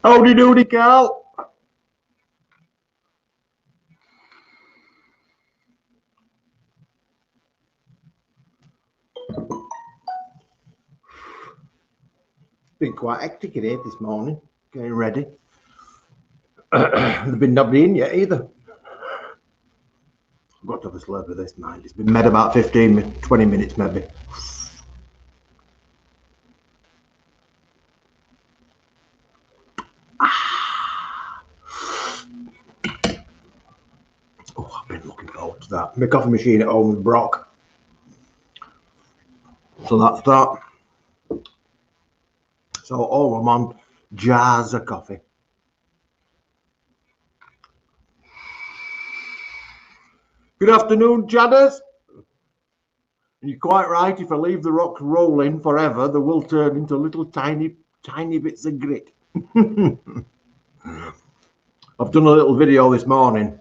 Howdy doody, Carl. Been quite hectic in here this morning, getting ready. There's been nobody in yet either. I've got to have a slurp of this, mind. It's been made about 15, 20 minutes maybe. Oh, I've been looking forward to that. My coffee machine at home with Brock. So that's that. So, I'm on jars of coffee. Good afternoon, Jadders. You're quite right. If I leave the rocks rolling forever, they will turn into little tiny bits of grit. I've done a little video this morning.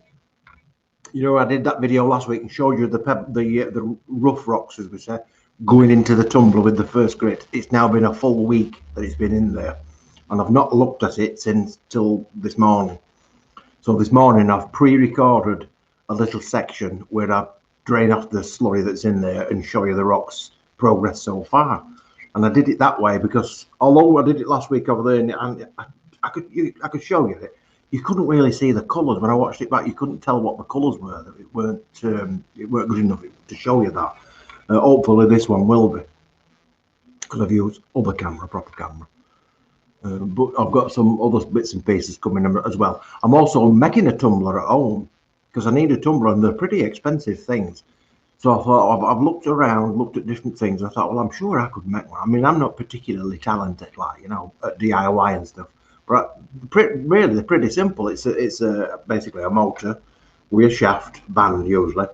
You know, I did that video last week and showed you the rough rocks, as we say, going into the tumbler with the first grit. It's now been a full week that it's been in there, and I've not looked at it since till this morning. So this morning I've pre-recorded a little section where I drain off the slurry that's in there and show you the rocks progress so far. And I did it that way because although I did it last week over there, and I could show you it, you couldn't really see the colours. When I watched it back, you couldn't tell what the colours were. That it weren't good enough to show you that. Hopefully this one will be, because I've used other proper camera. But I've got some other bits and pieces coming as well. I'm also making a tumbler at home because I need a tumbler, and they're pretty expensive things. So I thought I've looked around, looked at different things. I thought, well, I'm sure I could make one. I mean, I'm not particularly talented, like, you know, at DIY and stuff. But really, they're pretty simple. It's basically a motor with a shaft band, usually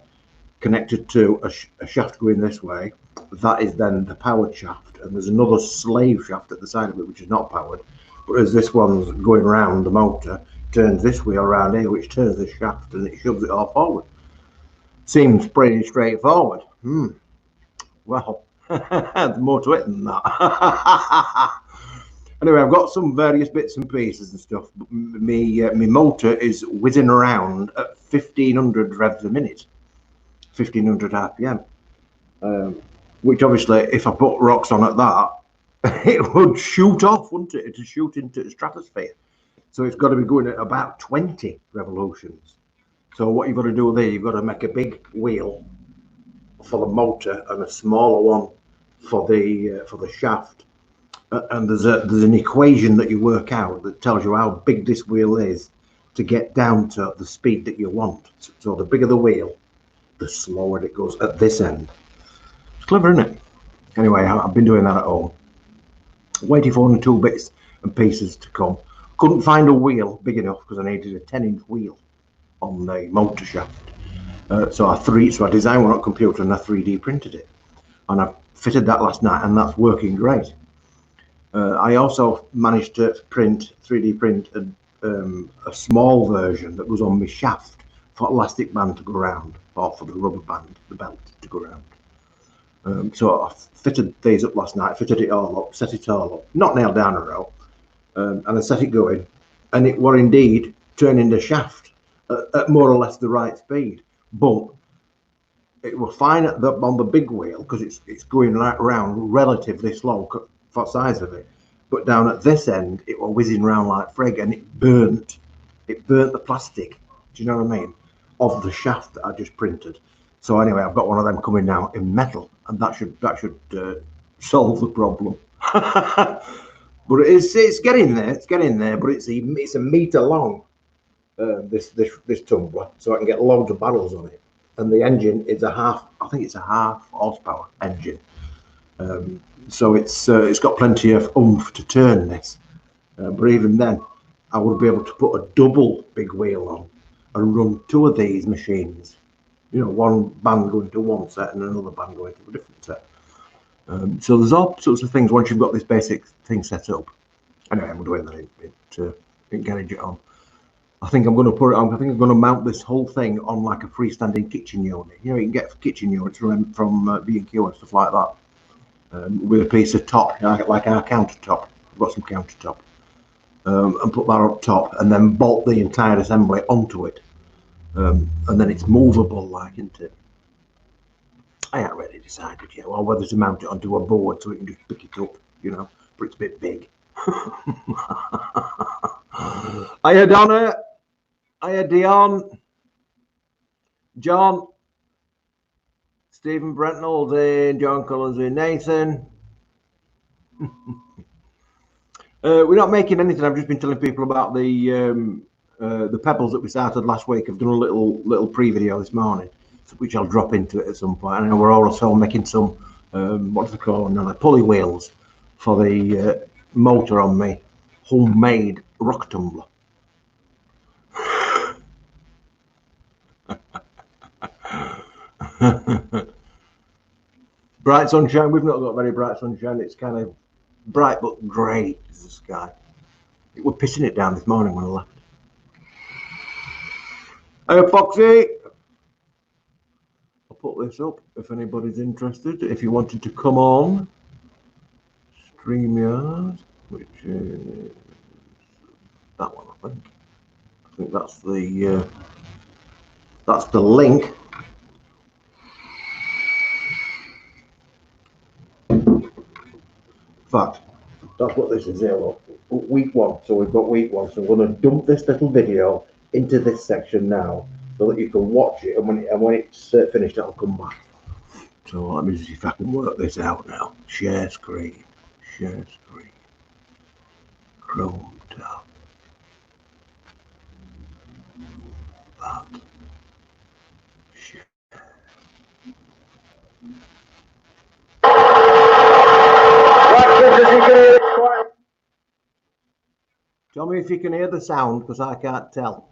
connected to a shaft going this way. That is then the powered shaft, and there's another slave shaft at the side of it which is not powered. But as this one's going around, the motor turns this wheel around here, which turns the shaft, and it shoves it all forward. Seems pretty straightforward. Well, there's more to it than that. Anyway, I've got some various bits and pieces and stuff. But my motor is whizzing around at 1500 revs a minute, 1500 RPM. Which obviously, if I put rocks on at that, it would shoot off, wouldn't it? It'd shoot into the stratosphere. So it's got to be going at about 20 revolutions. So what you've got to do there, you've got to make a big wheel for the motor and a smaller one for the shaft. And there's an equation that you work out that tells you how big this wheel is to get down to the speed that you want. So the bigger the wheel, the slower it goes at this end. It's clever, isn't it? Anyway, I've been doing that at home, waiting for one or two bits and pieces to come. Couldn't find a wheel big enough because I needed a 10-inch wheel on the motor shaft. So I designed one on computer and I 3D printed it, and I fitted that last night, and that's working great. I also managed to 3D print a small version that was on my shaft for elastic band to go around, or for the rubber band, the belt to go around. So I fitted these up last night, fitted it all up, set it all up, not nailed down a row, and I set it going, and it were indeed turning the shaft at more or less the right speed, but it was fine on the big wheel because it's going around relatively slow for size of it, but down at this end it was whizzing around like frig, and it burnt the plastic, do you know what I mean, of the shaft that I just printed. So anyway, I've got one of them coming now in metal, and that should solve the problem. But it's getting there, but it's a meter long, this tumbler, so I can get loads of barrels on it, and the engine is I think it's a half horsepower engine. So it's got plenty of oomph to turn this, but even then I would be able to put a double big wheel on and run two of these machines, you know, one band going to one set and another band going to a different set. So there's all sorts of things once you've got this basic thing set up. Anyway, I'm doing that in garage at home. I think I'm going to mount this whole thing on like a freestanding kitchen unit. You know, you can get kitchen units from B&Q and stuff like that, with a piece of top, like our countertop. I've got some countertop. and put that up top, and then bolt the entire assembly onto it, and then it's movable, like, isn't it? I haven't really decided yet, or whether to mount it onto a board so we can just pick it up, you know, but it's a bit big. Hiya, Donna. Hiya, Dion. John. Stephen Brentnall's in. John Cullen's in. Nathan. We're not making anything. I've just been telling people about the pebbles that we started last week. I've done a little pre-video this morning, which I'll drop into it at some point. I know we're also making some what's it called now? The pulley wheels for the motor on me homemade rock tumbler. Bright sunshine. We've not got very bright sunshine. It's kind of bright but grey is the sky. It was pissing it down this morning when I left. Hey, Foxy. I'll put this up if anybody's interested. If you wanted to come on StreamYard, which is that one, I think. I think that's the link. In fact, that's what this is here. Look. Week one. So we've got week one. So we're going to dump this little video into this section now, so that you can watch it, and when it's finished, I'll come back. So let me see if I can work this out now. Share screen, Chrome tab, that, share. Tell me if you can hear the sound, because I can't tell.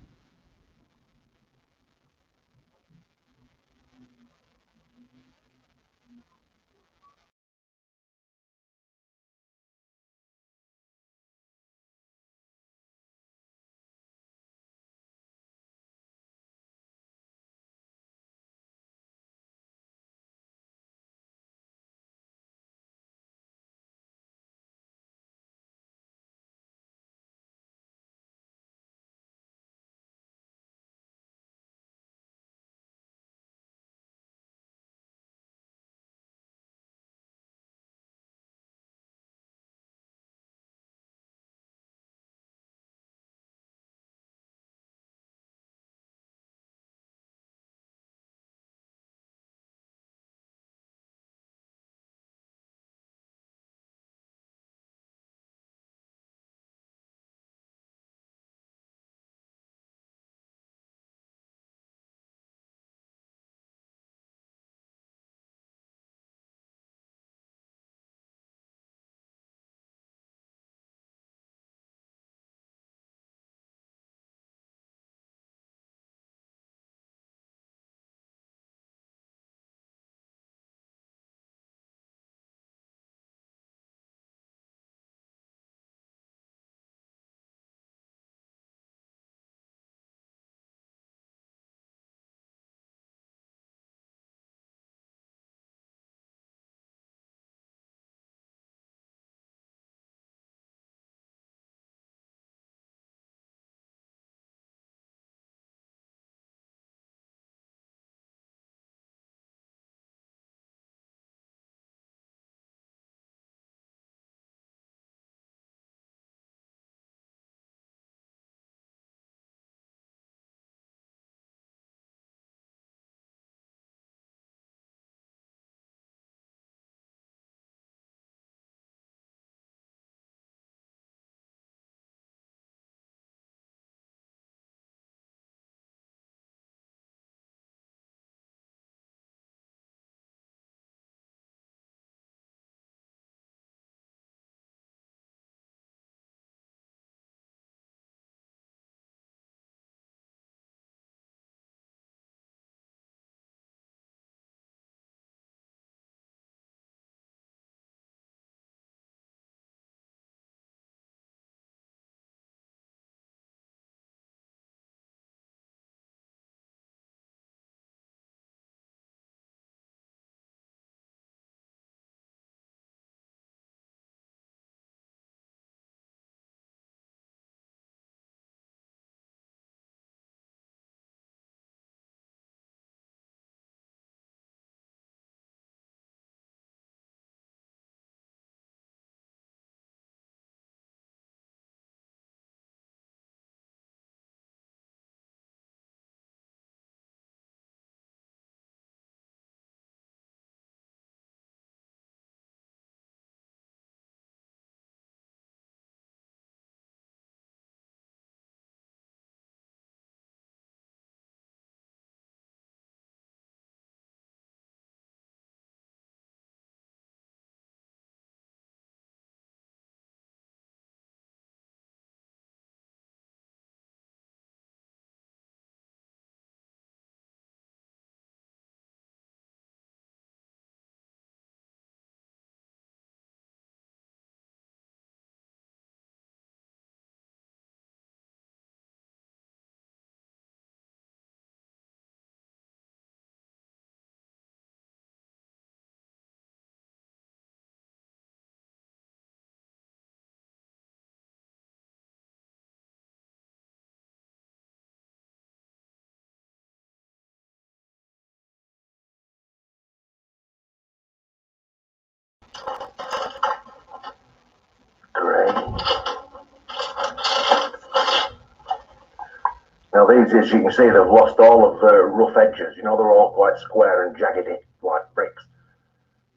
Now these, as you can see, they've lost all of the rough edges. You know, they're all quite square and jaggedy, like bricks.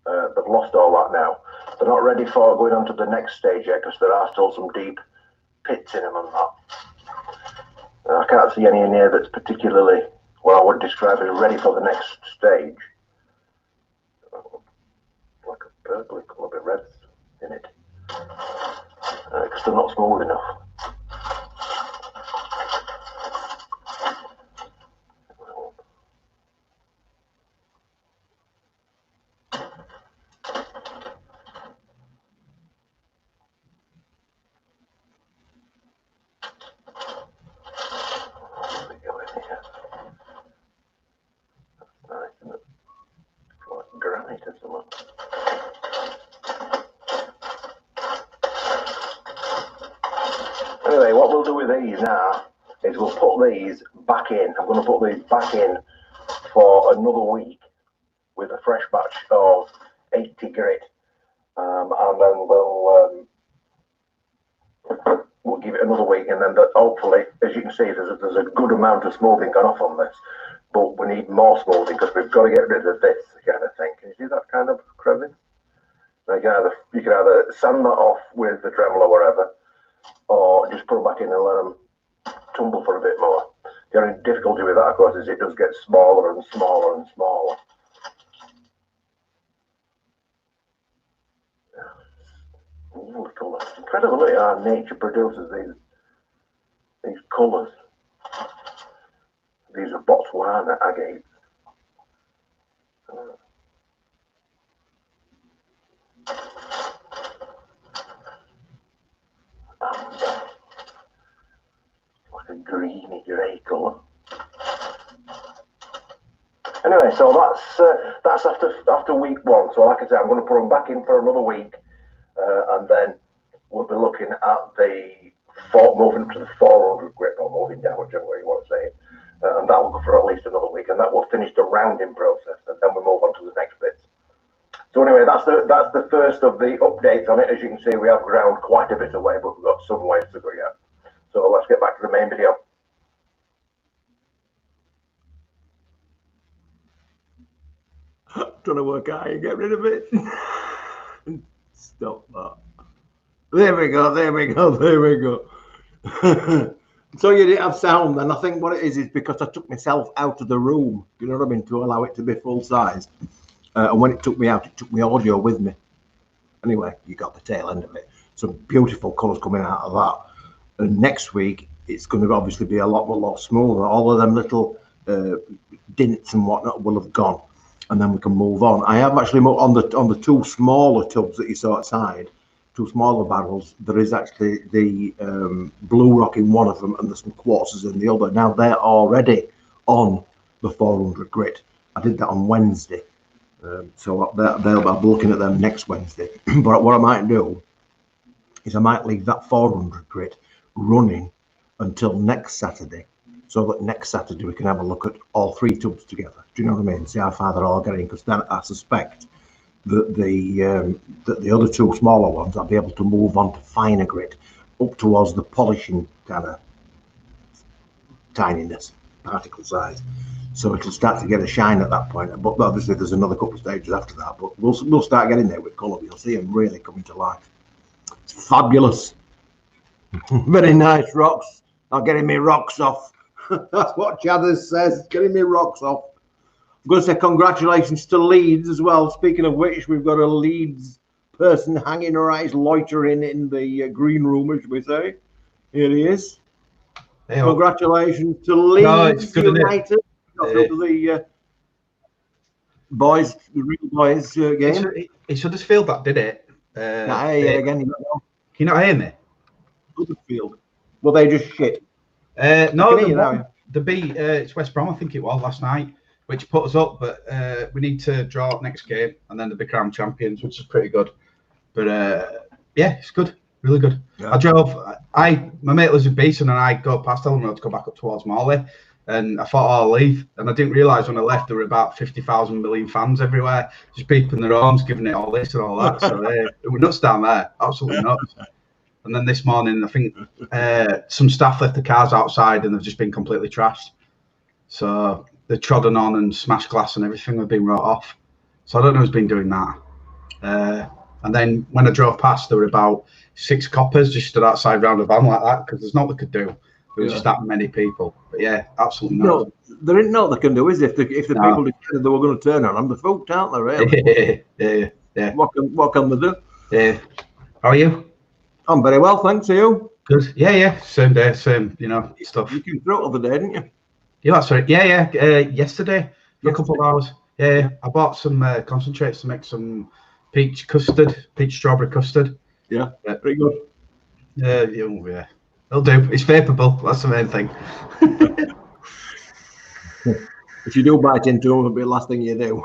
They've lost all that now. They're not ready for going on to the next stage yet because there are still some deep pits in them and that. I can't see any in here that's particularly what I would describe as ready for the next stage. Like a purple colour, a bit red in it. Because they're not smooth enough. Anyway, what we'll do with these now is we'll put these back in. I'm going to put these back in for another week with a fresh batch of 80 grit, and then we'll give it another week, and then hopefully, as you can see, there's a good amount of smoothing gone off on this, but we need more smoothing because we've got to get rid of this kind of thing. Can you see that kind of crevice? You can either sand that off with the Dremel or whatever, or just put them back in and let them tumble for a bit more. The only difficulty with that, of course, is it does get smaller and smaller and smaller. Wonderful. It's incredible how nature produces these colours. These are Botswana agates. Like a greeny grey colour. Anyway, so that's after week one. So like I said, I'm going to put them back in for another week, and then we'll be looking at moving to the 400 grit, or moving down, whichever way you want to say it, and that will go for at least another week, and that will finish the rounding process, and then we'll move on to the next bits. So anyway, that's the first of the updates on it. As you can see, we have ground quite a bit away, but we've got some ways to go yet. So let's get back to the main video. Trying to work out how you get rid of it. Stop that. There we go, there we go, there we go. So you didn't have sound, and I think what it is because I took myself out of the room, you know what I mean, to allow it to be full size. And when it took me out, it took my audio with me. Anyway, you got the tail end of it. Some beautiful colours coming out of that. And next week, it's going to obviously be a lot smoother. All of them little dints and whatnot will have gone, and then we can move on. I have actually moved on the two smaller tubs that you saw outside, two smaller barrels. There is actually the blue rock in one of them, and there's some quartzes in the other. Now they're already on the 400 grit. I did that on Wednesday. So I'll be looking at them next Wednesday. But what I might do is I might leave that 400 grit running until next Saturday, so that next Saturday we can have a look at all three tubs together. Do you know what I mean? See how far they're all getting, because then I suspect that the other two smaller ones I'll be able to move on to finer grit up towards the polishing kind of tininess, particle size. So it'll start to get a shine at that point. But obviously there's another couple of stages after that. But we'll start getting there with colour. You'll see them really coming to life. It's fabulous. Very nice rocks. I'm getting me rocks off. That's what Chathers says. Getting me rocks off. I'm going to say congratulations to Leeds as well. Speaking of which, we've got a Leeds person hanging around, loitering in the green room, as we say. Here he is. Hey, congratulations to Leeds United. The boys, the real boys game. It should have failed that, did it? Again. Can you not hear me? Huddersfield. Well, they just shit. No, it's West Brom, I think it was last night, which put us up. But we need to draw next game, and then they'll be crowned champions, which is pretty good. But yeah, it's good, really good. Yeah. My mate lives in Beeson, and I go past Ellen Road to go back up towards Morley. And I thought, I'll leave. And I didn't realise when I left there were about 50,000 million fans everywhere, just beeping their horns, giving it all this and all that. So it was nuts down there, absolutely nuts. And then this morning, I think some staff left the cars outside and they've just been completely trashed. So they're trodden on and smashed glass and everything have been wrote off. So I don't know who's been doing that. And then when I drove past, there were about 6 coppers just stood outside round a van like that because there's not what they could do. There was just that many people. But yeah, absolutely not. No, there ain't not they can do, is it? If the people decided they were going to turn on them, they're fucked, aren't they, really? Yeah. What can they do? Yeah. How are you? I'm very well, thanks. Are you? Good. Yeah. Same day, same, stuff. You came through the other day, didn't you? Yeah, that's right. Yeah. Yesterday for a couple of hours. Yeah. I bought some concentrates to make some peach strawberry custard. Yeah. Pretty good. Yeah. It'll do. It's vaporable. That's the main thing. If you do bite into them, it'll be the last thing you do.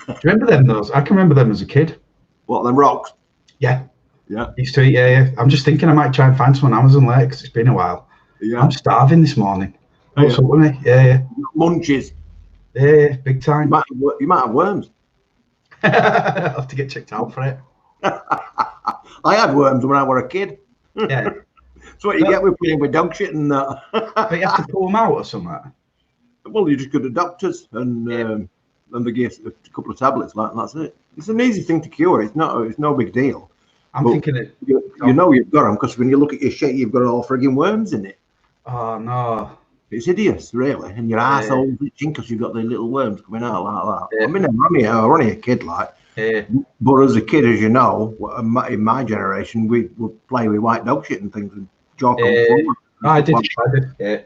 Do you remember them, those? I can remember them as a kid. What, them rocks? Yeah. Yeah. Used to eat, yeah. I'm just thinking I might try and find some on Amazon later because it's been a while. Yeah. I'm starving this morning. What's up with me? Yeah. Munchies. Yeah, big time. You might have worms. I'll have to get checked out for it. I had worms when I was a kid. Yeah. That's what you get with playing with dog shit and that. But you have to pull them out or something. Well, you just go to doctors and they give a couple of tablets, and that's it. It's an easy thing to cure. It's no big deal. I'm thinking it. You know you've got them because when you look at your shit, you've got all frigging worms in it. Oh no! It's hideous, really, and your arsehole itching because you've got the little worms coming out like that. Yeah. I mean, I'm only a kid, like. Yeah. But as a kid, as you know, in my generation, we would play with white dog shit and things and chalk on the floor. I did. Yeah.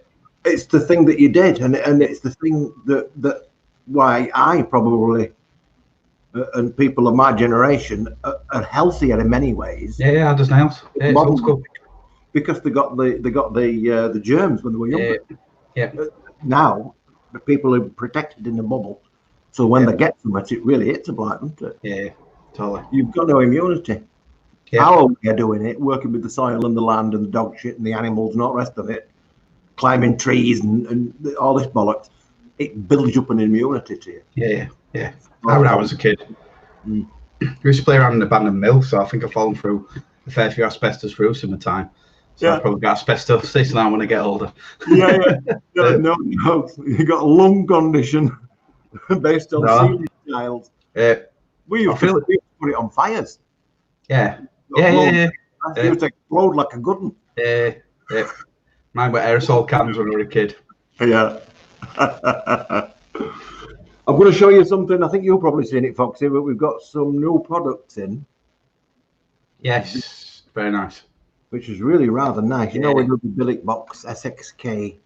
It's the thing that you did, and it's the thing that why I probably and people of my generation are healthier in many ways. Yeah, there's nails. Yeah, it's old school. Because they got the germs when they were younger. Yeah. Now the people are protected in the bubble, so when they get so much, it really hits them like, doesn't it? Yeah, totally. You've got no immunity. Yeah. How are we doing it? Working with the soil and the land and the dog shit and the animals and all the rest of it, climbing trees and all this bollocks. It builds up an immunity to you. Yeah. When I was a kid, we used to play around an abandoned mill, so I think I've fallen through a fair few asbestos roofs in my time. So I've probably got asbestosis now when I get older. No, you got a lung condition based on ceiling tiles. We used to put it on fires. Yeah. It used to explode like a good one. Yeah. Mine were aerosol cans when I was a kid. Yeah. I'm going to show you something. I think you've probably seen it, Foxy, but we've got some new products in. Yes, very nice. Which is really rather nice. You know, we got the Billick Box SXK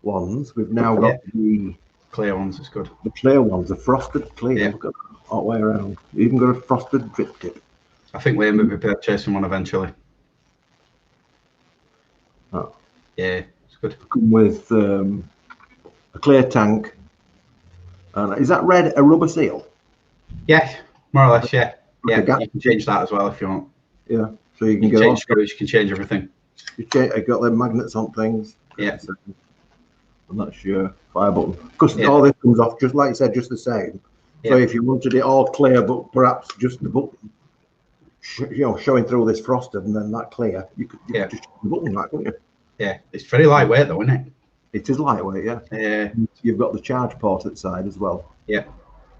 ones. We've now got the clear ones. It's good. The clear ones, the frosted clear. Yeah. Look at that, all the way around. You even got a frosted drip tip. I think Liam will be purchasing one eventually. Oh. Yeah, it's good. Come with a clear tank. Is that red a rubber seal? Yeah, more or less. Yeah. Like you can change that as well if you want. Yeah, so you can change screws. You can change everything. I got the magnets on things. Yeah. And that's your fire button. Because all this comes off, just like you said, just the same. So if you wanted it all clear, but perhaps just the button, showing through this frosted and then that clear, you could just change the button, like, couldn't you? Yeah, it's very lightweight though, isn't it? It is lightweight, yeah. Yeah. You've got the charge port at the side as well. Yeah.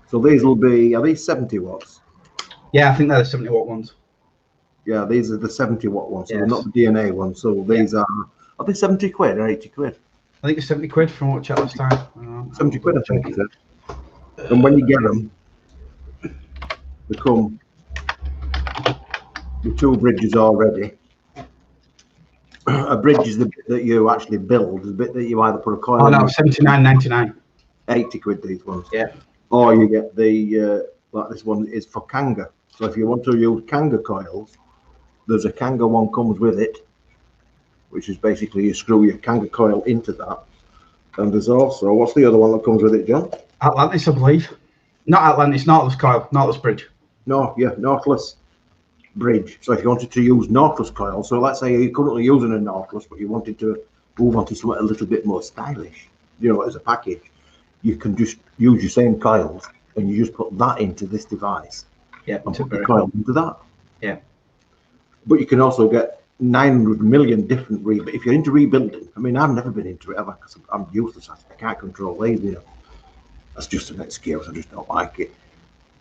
So these will be, are these 70 watts? Yeah, I think they're the 70 watt ones. Yeah, these are the 70 watt ones, so they're not the DNA ones. So these are they 70 quid or 80 quid? I think it's 70 quid from what we checked last time. 70 quid, I think, is it? And when you get them, they come with 2 bridges already. A bridge is the bit that you actually build, the bit that you either put a coil in. Oh no, 79.99. 80 quid, these ones. Yeah. Or you get the, like this one is for Kanga. So if you want to use Kanga coils, there's a Kanga one comes with it, which is basically you screw your Kanga coil into that. And there's also, what's the other one that comes with it, John? Atlantis, I believe. Not Atlantis, Nautilus coil, Nautilus bridge. No, yeah, Nautilus bridge. So if you wanted to use Nautilus coil, so let's say you're currently using a Nautilus, but you wanted to move on to something a little bit more stylish, as a package, you can just use your same coils and you just put that into this device. Yeah, and put the coil into that. Yeah. But you can also get 900 million different if you're into rebuilding. I mean, I've never been into it ever because I'm useless. I can't control these. You know, that's just an excuse. I just don't like it.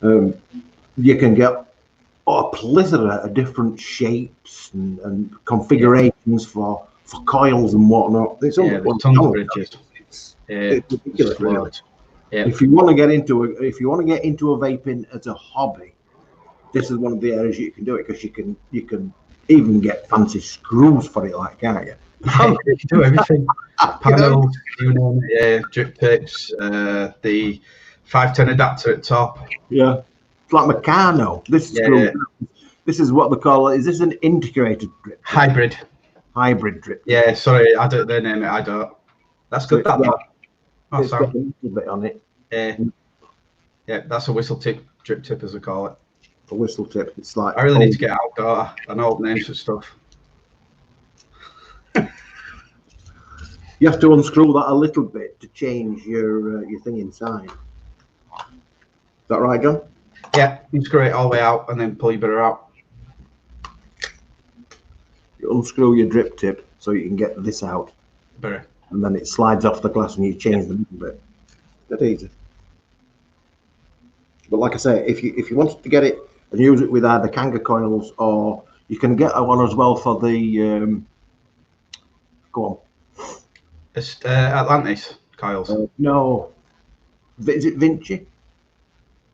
You can get a plethora of different shapes and configurations for coils and whatnot. It's there's tons of bridges. It's ridiculous, really. Yeah. If you want to get into a vaping as a hobby, this is one of the areas you can do it, because you can even get fancy screws for it, like, can't you? You can do everything. Panels, you know, drip tips, the 510 adapter at top. Yeah, it's like Meccano. This screw. This is what they call it. Is this an integrated drip? Hybrid drip. Yeah, sorry, I don't name it. I don't. That's good. It's got a little bit on it. Yeah, that's a whistle tip, drip tip, as I call it. A whistle tip. It's like, I really need to get outdoor. I know old names for stuff. You have to unscrew that a little bit to change your thing inside. Is that right, John? Yeah, you screw it all the way out and then pull your butter out. You unscrew your drip tip so you can get this out. Butter. And then it slides off the glass and you change the little bit. That easy. But like I say, if you wanted to get it and use it with either Kanga coils, or you can get one as well for the go on. It's Atlantis coils. No, is it Vinci?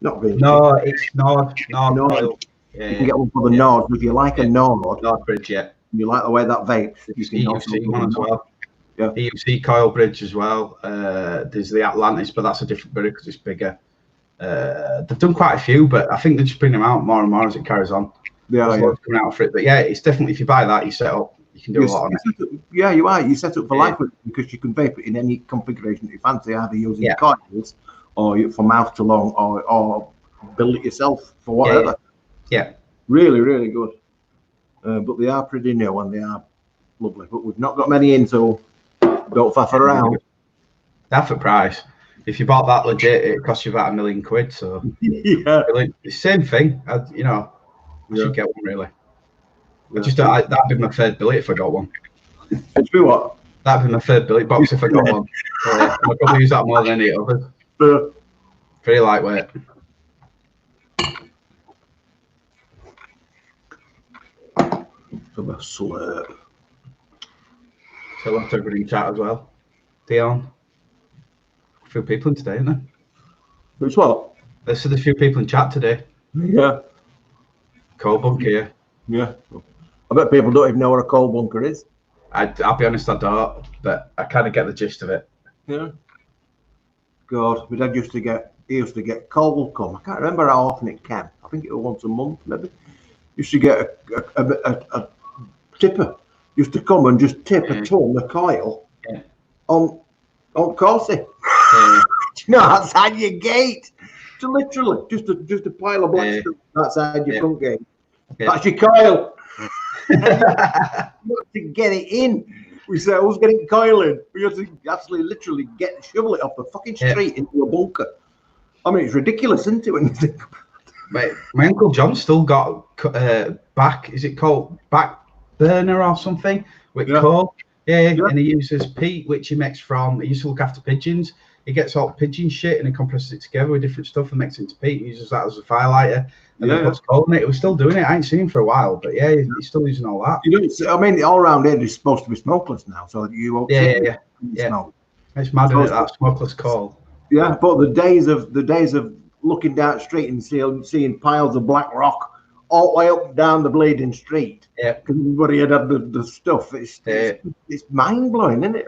Not Vinci. No, it's Nord. Coil. Yeah, you can get one for the Nord. If you like a Nord bridge, you like the way that vapes, you can also EUC one as well. Yeah, EUC coil bridge as well. There's the Atlantis, but that's a different bridge because it's bigger. They've done quite a few, but I think they just bring them out more and more as it carries on. There's lots coming out for it, but yeah, it's definitely, if you buy that, you set up. You can do a lot on it. Yeah, you are. You set up for life because you can vape it in any configuration that you fancy, either using coils or for mouth to lung, or build it yourself for whatever. Yeah. Really, really good. But they are pretty new and they are lovely. But we've not got many in, so don't faff around. That's the price. If you bought that legit, it costs you about £1 million. So yeah, really, the same thing. I should get one really. That'd be my third billet if I got one. It'd be what? That'd be my third billet box if I got one. I'd probably use that more than any others. Pretty lightweight. From a slurp. So left everybody in chat as well. Dion. A few people in today, isn't there? Which what? There's a few people in chat today. Yeah. Coal bunker, yeah. Yeah. I bet people don't even know what a coal bunker is. I'll be honest, I don't, but I kind of get the gist of it. Yeah. God, my dad used to get coal cum. I can't remember how often it came. I think it was once a month, maybe. Used to get a tipper. Used to come and just tip a ton of coil on Corsi. You know, outside your gate. So literally, just a pile of black stuff outside your front gate. That's your coil. To get it in, we said, "Who's getting coil in?" We had to actually, literally, shovel it off the fucking street into a bunker. I mean, it's ridiculous, isn't it? When you think about it. My uncle John still got back. Is it called back burner or something with coal? Yeah, and he uses peat, which he makes from. He used to look after pigeons. He gets all pigeon shit and he compresses it together with different stuff and makes it into peat. He uses that as a firelighter and then puts coal in it. He was still doing it. I ain't seen him for a while, but yeah, he's still using all that. You know, I mean, all around here is supposed to be smokeless now, so that you won't. Smoke. It's mad, isn't it, that smokeless coal? Yeah, but the days of looking down the street and seeing piles of black rock all the way up and down the bleeding street. Yeah, because everybody had the stuff. It's mind blowing, isn't it?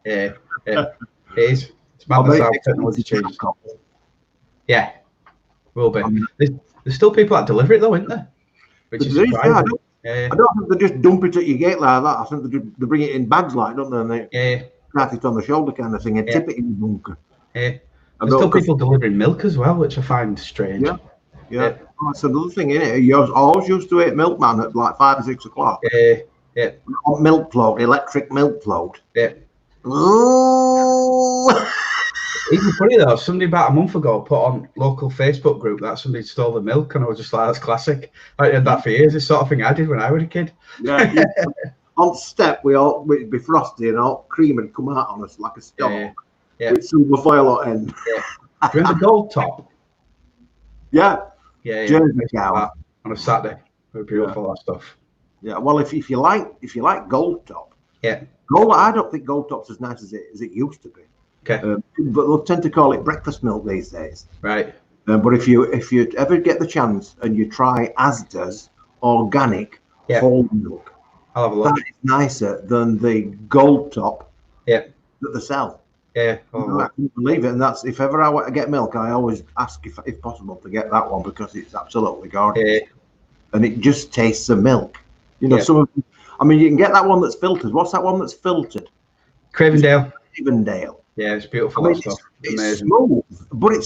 Yeah. It is. It's mad how technology changes. Yeah, will be. There's still people that deliver it though, isn't there? Which is surprising. I don't think they just dump it at your gate like that. I think they bring it in bags, like, don't they? And they cart it on the shoulder kind of thing and tip it in the bunker. Yeah. There's still people delivering milk as well, which I find strange. Yeah. Oh, that's another thing, isn't it? You always used to eat milkman at like 5 or 6 o'clock. Yeah. Milk float, electric milk float. Yeah. Ooh. Even funny though, somebody about a month ago put on local Facebook group that somebody stole the milk, and I was just like, that's classic. I did that for years. This sort of thing I did when I was a kid. Yeah. On step, we'd be frosty and all cream would come out on us like a stalk with silver foil on end. Yeah. Do you remember Gold Top? Yeah. Yeah. Jersey gown. On a Saturday. We'd be all for that stuff. Yeah. Well, if you like Gold Top, I don't think Gold Top's as nice as it used to be. Okay. But they'll tend to call it breakfast milk these days. Right. But if you ever get the chance and you try Asda's organic whole milk, I'll have a look. that is nicer than the Gold Top that they sell. Yeah. I can't believe it. And that's, if ever I want to get milk, I always ask if possible to get that one because it's absolutely gorgeous. And it just tastes of milk. You know, some of them, I mean, you can get that one that's filtered. What's that one that's filtered? Cravendale. Yeah, it's beautiful. I mean, it's smooth, but it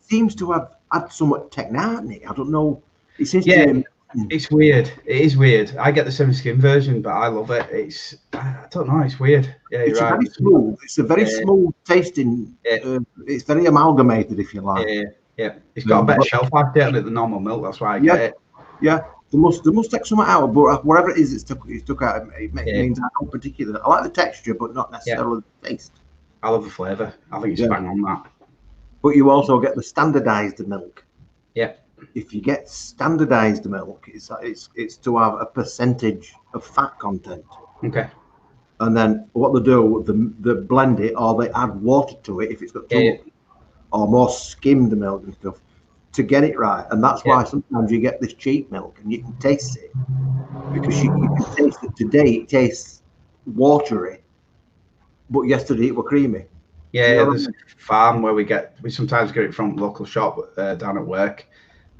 seems to have had somewhat technique. I don't know. It seems to it's weird. It is weird. I get the semi-skim version, but I love it. I don't know. It's weird. Yeah, it's very smooth. It's a very smooth tasting. It's very amalgamated, if you like. Yeah. It's got a better shelf life date than the normal milk. That's why I get it. Yeah. They must take something out, but whatever it is, it's took out. It means I don't particularly. I like the texture, but not necessarily the taste. I love the flavour. I think it's bang on that. But you also get the standardised milk. Yeah. If you get standardised milk, it's to have a percentage of fat content. Okay. And then what they do, they blend it or they add water to it if it's got too much, or more skimmed milk and stuff to get it right. And that's why sometimes you get this cheap milk and you can taste it because you can taste it. Today it tastes watery, but yesterday it was creamy. Yeah, you know there's a farm where we sometimes get it from local shop down at work,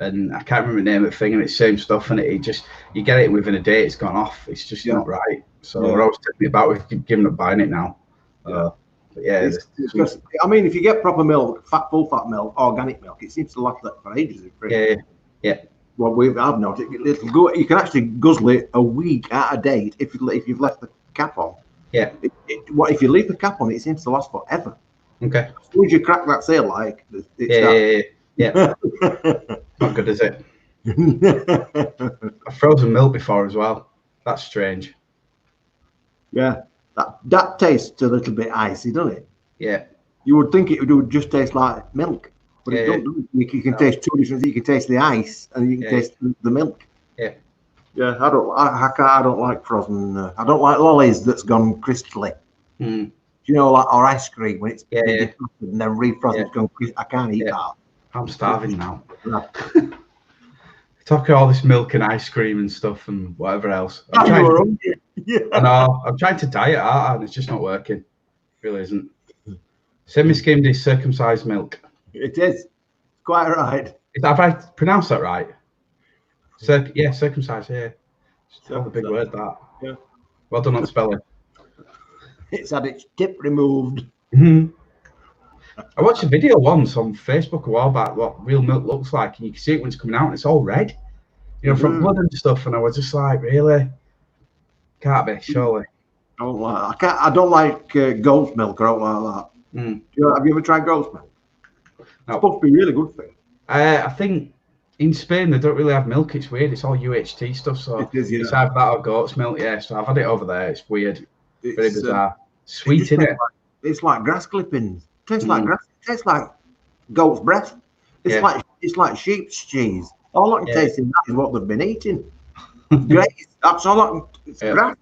and I can't remember the name of the thing, and it's the same stuff, and it just you get it within a day, it's gone off. It's just not right. So we're always taking it about. We've given up buying it now. But I mean, if you get proper milk, full fat milk, organic milk, it seems to last for ages. Yeah. Well, I've noticed it'll go. You can actually guzzle it a week out of date if you've left the cap on. Yeah. If you leave the cap on, it seems to last forever. Okay. As soon as you crack that seal, like yeah. Not good, is it? I've frozen milk before as well. That's strange. Yeah. That tastes a little bit icy, doesn't it? Yeah. You would think it would just taste like milk, but it don't do it. You can taste two different things. You can taste the ice and you can taste the milk. Yeah. Yeah, I don't like frozen. I don't like lollies that's gone crystally. You know, like or ice cream when it's defrosted and then refrosted. It's gone. I can't eat that. I'm starving now. Talking all this milk and ice cream and stuff and whatever else. I know. I'm trying to diet, and it's just not working. It really isn't. Semi-skimmed is circumcised milk. It is. Quite right. Have I pronounced that right? Circumcised. Yeah. It's a big word, that. Yeah. Well done on spelling. It's had its tip removed. I watched a video once on Facebook a while back what real milk looks like, and you can see it when it's coming out, and it's all red, from blood and stuff. And I was just like, really? Can't be, surely. I don't like goat's milk or anything like that. Have you ever tried goat's milk? It's supposed to be really good for you. I think in Spain they don't really have milk. It's weird. It's all UHT stuff. So it's either that or goat's milk. Yeah, so I've had it over there. It's weird. Very bizarre. Sweet, isn't it? It's like grass clippings. Tastes like grass. Tastes like goat's breath. It's like sheep's cheese. All I can taste in that is what they've been eating. Great. That's all I can. It's grass.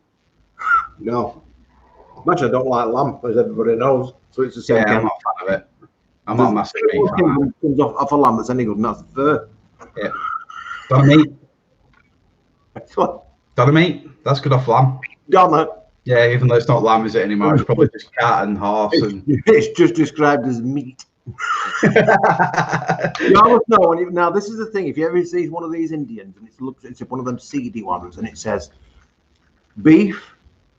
No. Much I don't like lamb, as everybody knows. So it's the same. I'm not a fan of it. I'm not a massive meat fan. It comes off a lamb that's any good, and that's the fur. Yeah. Donna meat. That's good off lamb. Donna. Yeah, even though it's not lamb, is it anymore? It's probably just cat and horse. It's just described as meat. Now, this is the thing. If you ever see one of these Indians and it's one of them seedy ones and it says beef,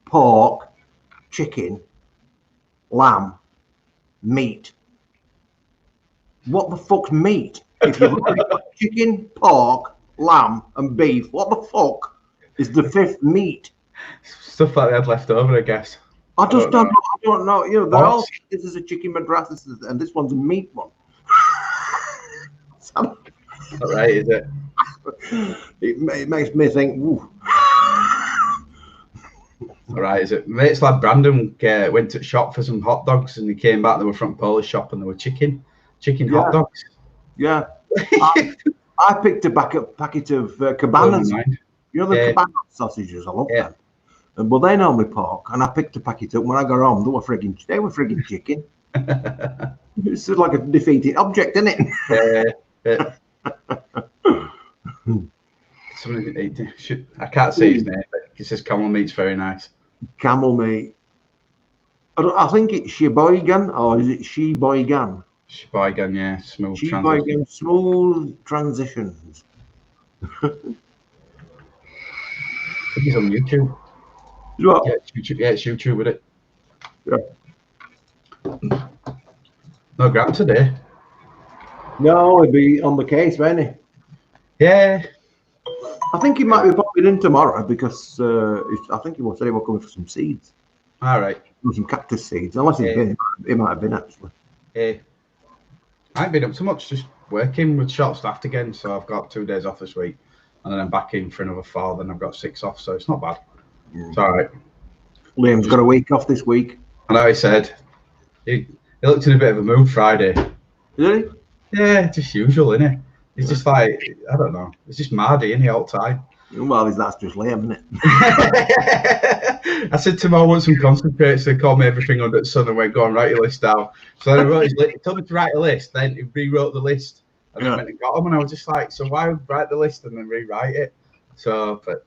pork, chicken, lamb, meat. What the fuck's meat? If you've got chicken, pork, lamb, and beef, what the fuck is the fifth meat? Stuff like they had left over, I guess. I just don't know. I don't know. You know, they're all. This is a chicken madras, and this one's a meat one. Not right, is it? It makes me think. Ooh. All right, is it? Mates like Brandon went to shop for some hot dogs, and he came back. They were from Polish shop, and they were chicken hot dogs. Yeah. I picked a packet of cabanas. You know the cabana sausages. I love them. But they normally pork, and I picked a packet up. When I got home, they were frigging chicken. It's just like a defeated object, isn't it? I can't say his name, but he says camel meat's very nice. Camel meat. I think it's Sheboygan, or is it Sheboygan? Sheboygan, yeah, smooth Sheboygan, smooth transitions. I think he's on YouTube. What? Yeah, it's YouTube with it. Yeah. No Grant today. No, he'd be on the case, won't he? Yeah. I think he might be popping in tomorrow because I think he said he was coming for some seeds. All right. Some cactus seeds. Unless he's been, he might have been actually. Yeah. I ain't been up too much, just working with short staffed again. So I've got 2 days off this week, and then I'm back in for another 4. Then I've got 6 off, so it's not bad. It's all right. Liam's got a week off this week. I know he said he looked in a bit of a mood Friday. Did he? Yeah, just usual, isn't it? He's just like, I don't know. It's just Mardy, isn't he, all the time? Well, that's just Liam, isn't it? I said to him, I want some concentrates. They called me everything under the sun and went, go and write your list down. So then he told me to write a list. Then he rewrote the list. And then went and got them. And I was just like, so why write the list and then rewrite it? So, but.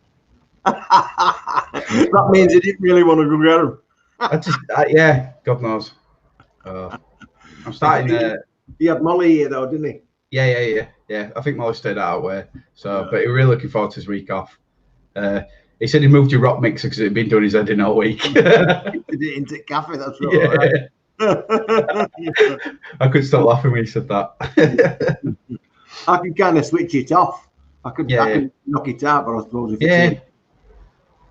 That means he didn't really want to go get them. Yeah, God knows. I'm starting. He had Molly here though, didn't he? Yeah. I think Molly stayed out way. So, but he was really looking forward to his week off. He said he moved to rock mixer because he'd been doing his head in all week. He did it into cafe. That's right. I couldn't stop laughing when he said that. I could kind of switch it off. I could knock it out, but I suppose if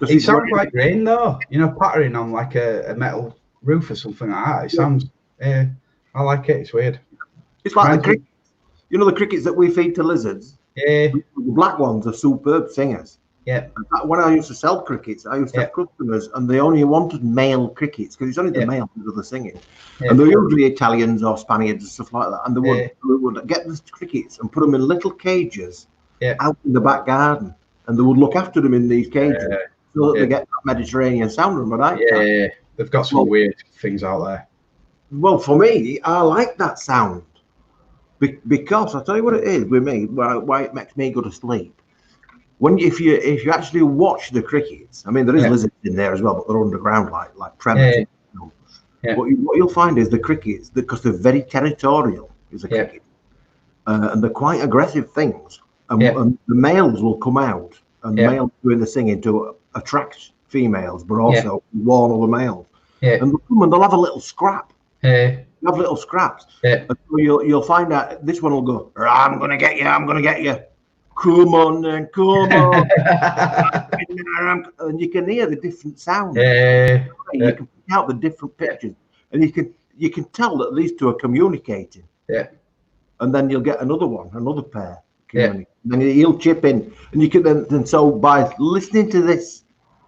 it sounds like rain though. You know, pattering on like a metal roof or something like that. It sounds. I like it. It's weird. It's like the crickets. You know the crickets that we feed to lizards? Yeah. The black ones are superb singers. Yeah. When I used to sell crickets, I used to have customers, and they only wanted male crickets because it's only the males who do the singing. Yeah. And they're usually Italians or Spaniards and stuff like that. And they would get the crickets and put them in little cages out in the back garden, and they would look after them in these cages so that they get that Mediterranean sound from right? Yeah. They've got some weird things out there. Well, for me, I like that sound because I'll tell you what it is with me, why it makes me go to sleep. If you actually watch the crickets, I mean, there is lizards in there as well, but they're underground like tremors. What you'll find is the crickets, because they're very territorial, is a cricket, and they're quite aggressive things. And the males will come out, and the males doing the singing to attract females, but also warn other males. And they'll come and they'll have a little scrap. Have little scraps. And so you'll find out this one will go, I'm gonna get you, I'm gonna get you. Come on then, come on. And you can hear the different sounds. You can pick out the different pitches, and you can tell that these two are communicating. And then you'll get another pair. And then he'll chip in, and you can then so by listening to this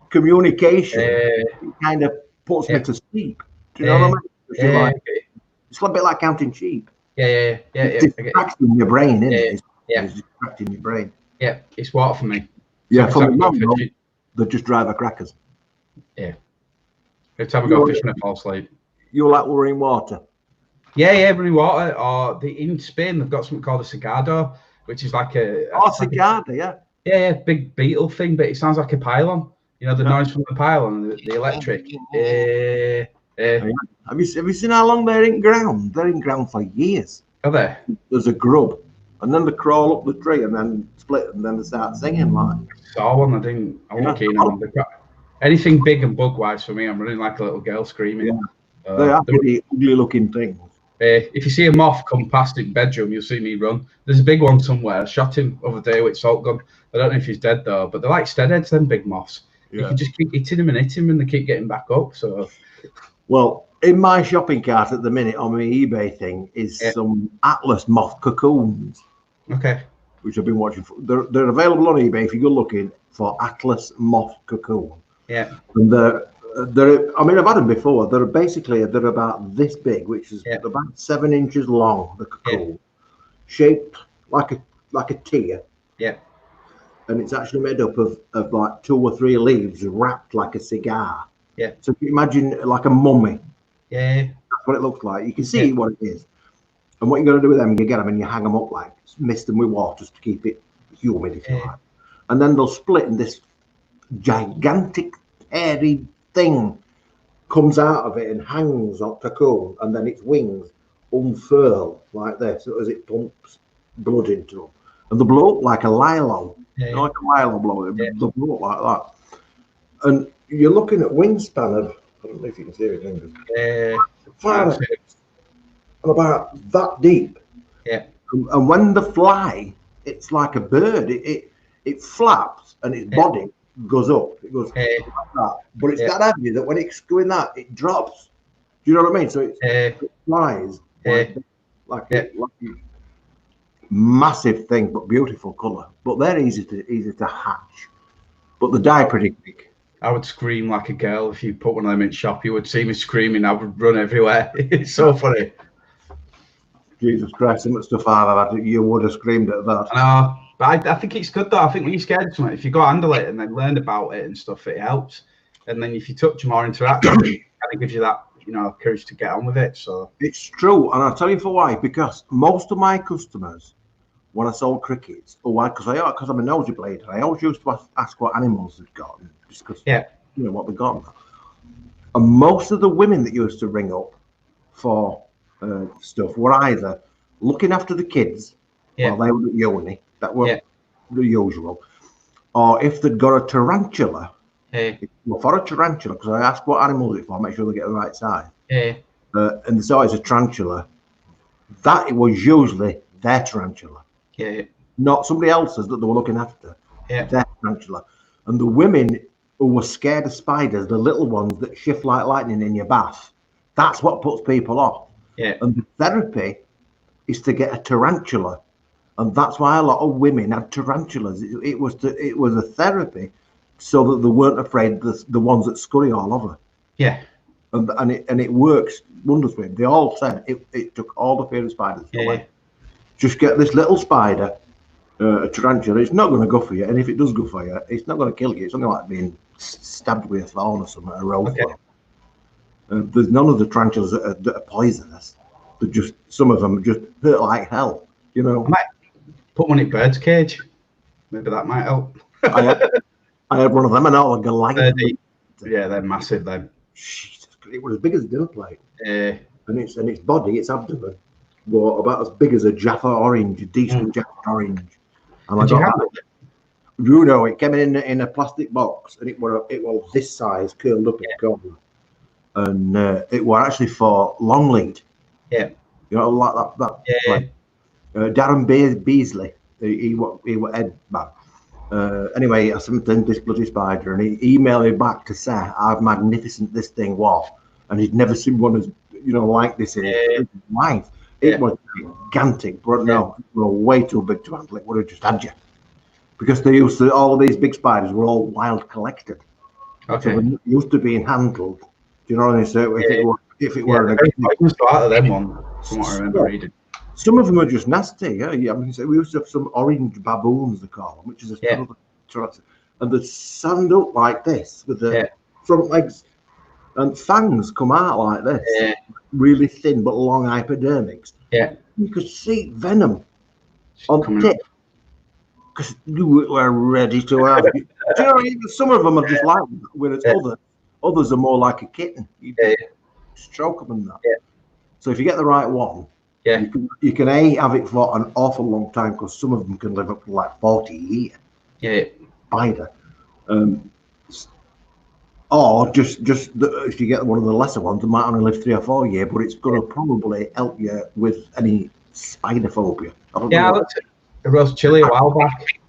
communication, it kind of puts me to sleep. Do you know what I mean? It's a bit like counting sheep. It's distracting your brain, isn't it? It's distracting your brain. Yeah, it's water for me. Yeah, for me, they just drive a crackers. Yeah. Every time I go fishing, I fall asleep. You like running water? Yeah, running water. Or in Spain, they've got something called a cigado, which is like a cigada, yeah, big beetle thing, but it sounds like a pylon. You know, the noise from the pylon, the electric. Have you seen how long they're in ground? They're in ground for years. Are they? There's a grub, and then they crawl up the tree, and then split, and then they start singing like. Saw one. I wasn't keen on them. Anything big and bug wise for me, I'm running like a little girl screaming. They are pretty ugly looking things. If you see a moth come past in bedroom, you'll see me run. There's a big one somewhere. I shot him the other day with salt gun. I don't know if he's dead though, but they're like steadheads, them big moths. You can just keep hitting them and they keep getting back up. So, well, in my shopping cart at the minute on my eBay thing is some Atlas moth cocoons. Okay. Which I've been watching. They're available on eBay if you go looking for Atlas moth cocoon. Yeah. And they're. I mean, I've had them before. They're about this big, which is about 7 inches long. The cocoon, shaped like a tear. Yeah. And it's actually made up of like 2 or 3 leaves wrapped like a cigar. Yeah. So if you imagine like a mummy. Yeah. That's what it looks like. You can see what it is. And what you're going to do with them, you get them and you hang them up, like mist them with water to keep it humid, if you like. And then they'll split, and this gigantic hairy thing comes out of it and hangs on cocoon, and then its wings unfurl like this as it pumps blood into them. And they blow up like a lilo, like a lilo blow. They blow up like that. And you're looking at wingspan of, I don't know if you can see it, and about that deep. Yeah. And when they fly, it's like a bird. It flaps and its body goes up. It goes like that. But it's that heavy that when it's doing that, it drops. Do you know what I mean? So it flies like a massive thing, but beautiful colour. But they're easy to hatch. But they die pretty quick. I would scream like a girl if you put one of them in shop. You would see me screaming. I would run everywhere. It's so funny. Jesus Christ, so much stuff I've had, you would have screamed at that. I know, but I think it's good though. I think when you're scared of something, if you go handle it and then learn about it and stuff, it helps. And then if you touch more interaction, it kind of gives you that, courage to get on with it. So it's true, and I'll tell you for why. Because most of my customers, when I sold crickets, because I'm a nosy blader, I always used to ask what animals they'd got and discuss, what they got. And most of the women that used to ring up for stuff were either looking after the kids while they were at uni, that were the usual, or if they'd got a tarantula, for a tarantula, because I asked what animal it's for, make sure they get the right size, and they saw it's a tarantula, that it was usually their tarantula, not somebody else's that they were looking after, their tarantula. And the women who were scared of spiders, the little ones that shift like lightning in your bath, that's what puts people off. And the therapy is to get a tarantula, and that's why a lot of women had tarantulas. It was a therapy, so that they weren't afraid the ones that scurry all over. And it works wonders with them. They all said it took all the fear of spiders away. Just get this little spider, a tarantula. It's not going to go for you, and if it does go for you, it's not going to kill you. It's only like being stabbed with a thorn or something, a rope. There's none of the tarantulas that are poisonous. They're just, some of them just hurt like hell, I might put one in bird's cage. Maybe that might help. I had one of them, and all the like. They're massive. Then it was as big as a dinner plate. And its body, its abdomen, were about as big as a Jaffa orange, a decent Jaffa orange. And I got that. It came in a plastic box, and it was this size, curled up in the corner. And it was actually for long lead. Like that. Like, Darren Beasley, he was head man. Anyway, I sent him this bloody spider, and he emailed me back to say how magnificent this thing was, and he'd never seen one as like this in his life. It was gigantic, but no, it was way too big to handle. It would have just had you, because they used to, all of these big spiders were all wild collected. So they used to being handled. Do you know what I mean? So if it were out of them one, from what I remember reading. Some of them are just nasty. I mean, so we used to have some orange baboons, they call them, which is and they stand up like this with the front legs, and fangs come out like this, really thin but long hypodermics. You could see venom on tip, because you were ready to have. Do you know, some of them are just like that, whereas others are more like a kitten. You stroke them and that. So if you get the right one, you can have it for an awful long time, because some of them can live up to like 40 years. Spider. Or just if you get one of the lesser ones, it might only live 3 or 4 years, but it's going to probably help you with any spider phobia. I looked at a roast chili a while back.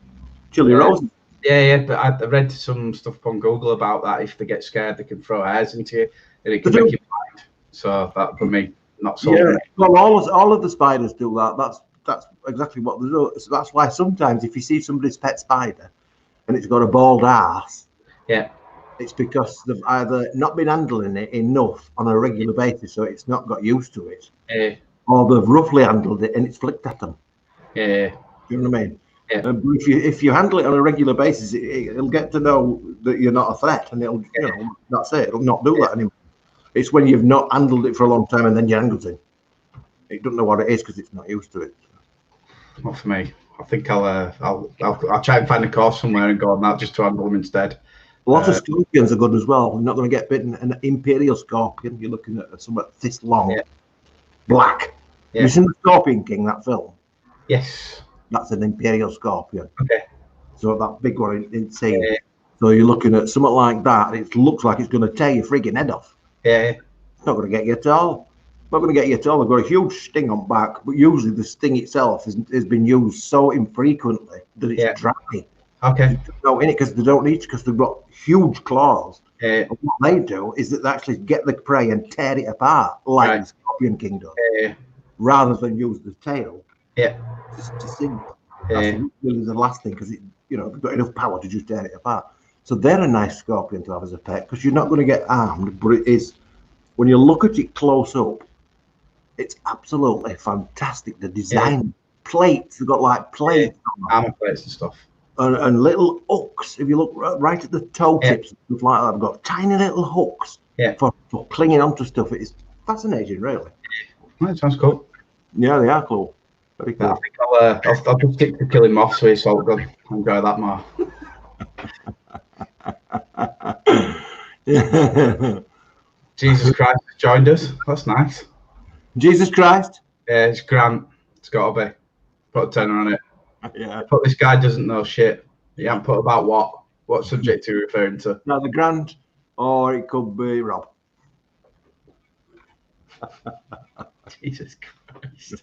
Chili roses? Yeah, but I read some stuff on Google about that. If they get scared, they can throw hairs into you, and it can make you blind. So that for me, not so. Yeah, well, all of the spiders do that. That's exactly what they do. So that's why sometimes if you see somebody's pet spider and it's got a bald ass, yeah, it's because they've either not been handling it enough on a regular basis, so it's not got used to it, or they've roughly handled it and it's flicked at them. Yeah. Do you know what I mean? Yeah. But if you handle it on a regular basis, it'll get to know that you're not a threat, and it'll that's it. It'll not do that anymore. It's when you've not handled it for a long time and then you handle it. It doesn't know what it is because it's not used to it. Not for me. I think I'll try and find a course somewhere and go on that just to handle them instead. A lot of scorpions are good as well. You're not going to get bitten. An imperial scorpion, you're looking at something this long, black. Yeah. Have you seen the Scorpion King, that film? Yes. That's an imperial scorpion. Okay. So that big one insane. Yeah. So you're looking at something like that. It looks like it's going to tear your frigging head off. Yeah. It's not going to get you at all. Not going to get you at all. They've got a huge sting on back, but usually the sting itself has been used so infrequently that it's dry. Okay. Go in it because they don't need to, because they've got huge claws. And what they do is that they actually get the prey and tear it apart, like the Scorpion King does, rather than use the tail. Yeah. To sink. That's really the last thing, because they've got enough power to just tear it apart. So they're a nice scorpion to have as a pet, because you're not going to get harmed, but it is, when you look at it close up, it's absolutely fantastic. The design plates, they've got like plates, armor plates and stuff, and little hooks. If you look right at the toe tips and stuff like that, they've got tiny little hooks for clinging onto stuff. It's fascinating, really. That sounds cool. Yeah, they are cool. Very cool. I think I'll just stick to killing moths with salt gun. I'll enjoy that more. Jesus Christ has joined us. That's nice. Jesus Christ? Yeah, it's Grant. It's got to be. Put a tenner on it. Yeah. But this guy doesn't know shit. He hasn't put about what. What subject are you referring to? Now the Grant, or it could be Rob. Jesus Christ.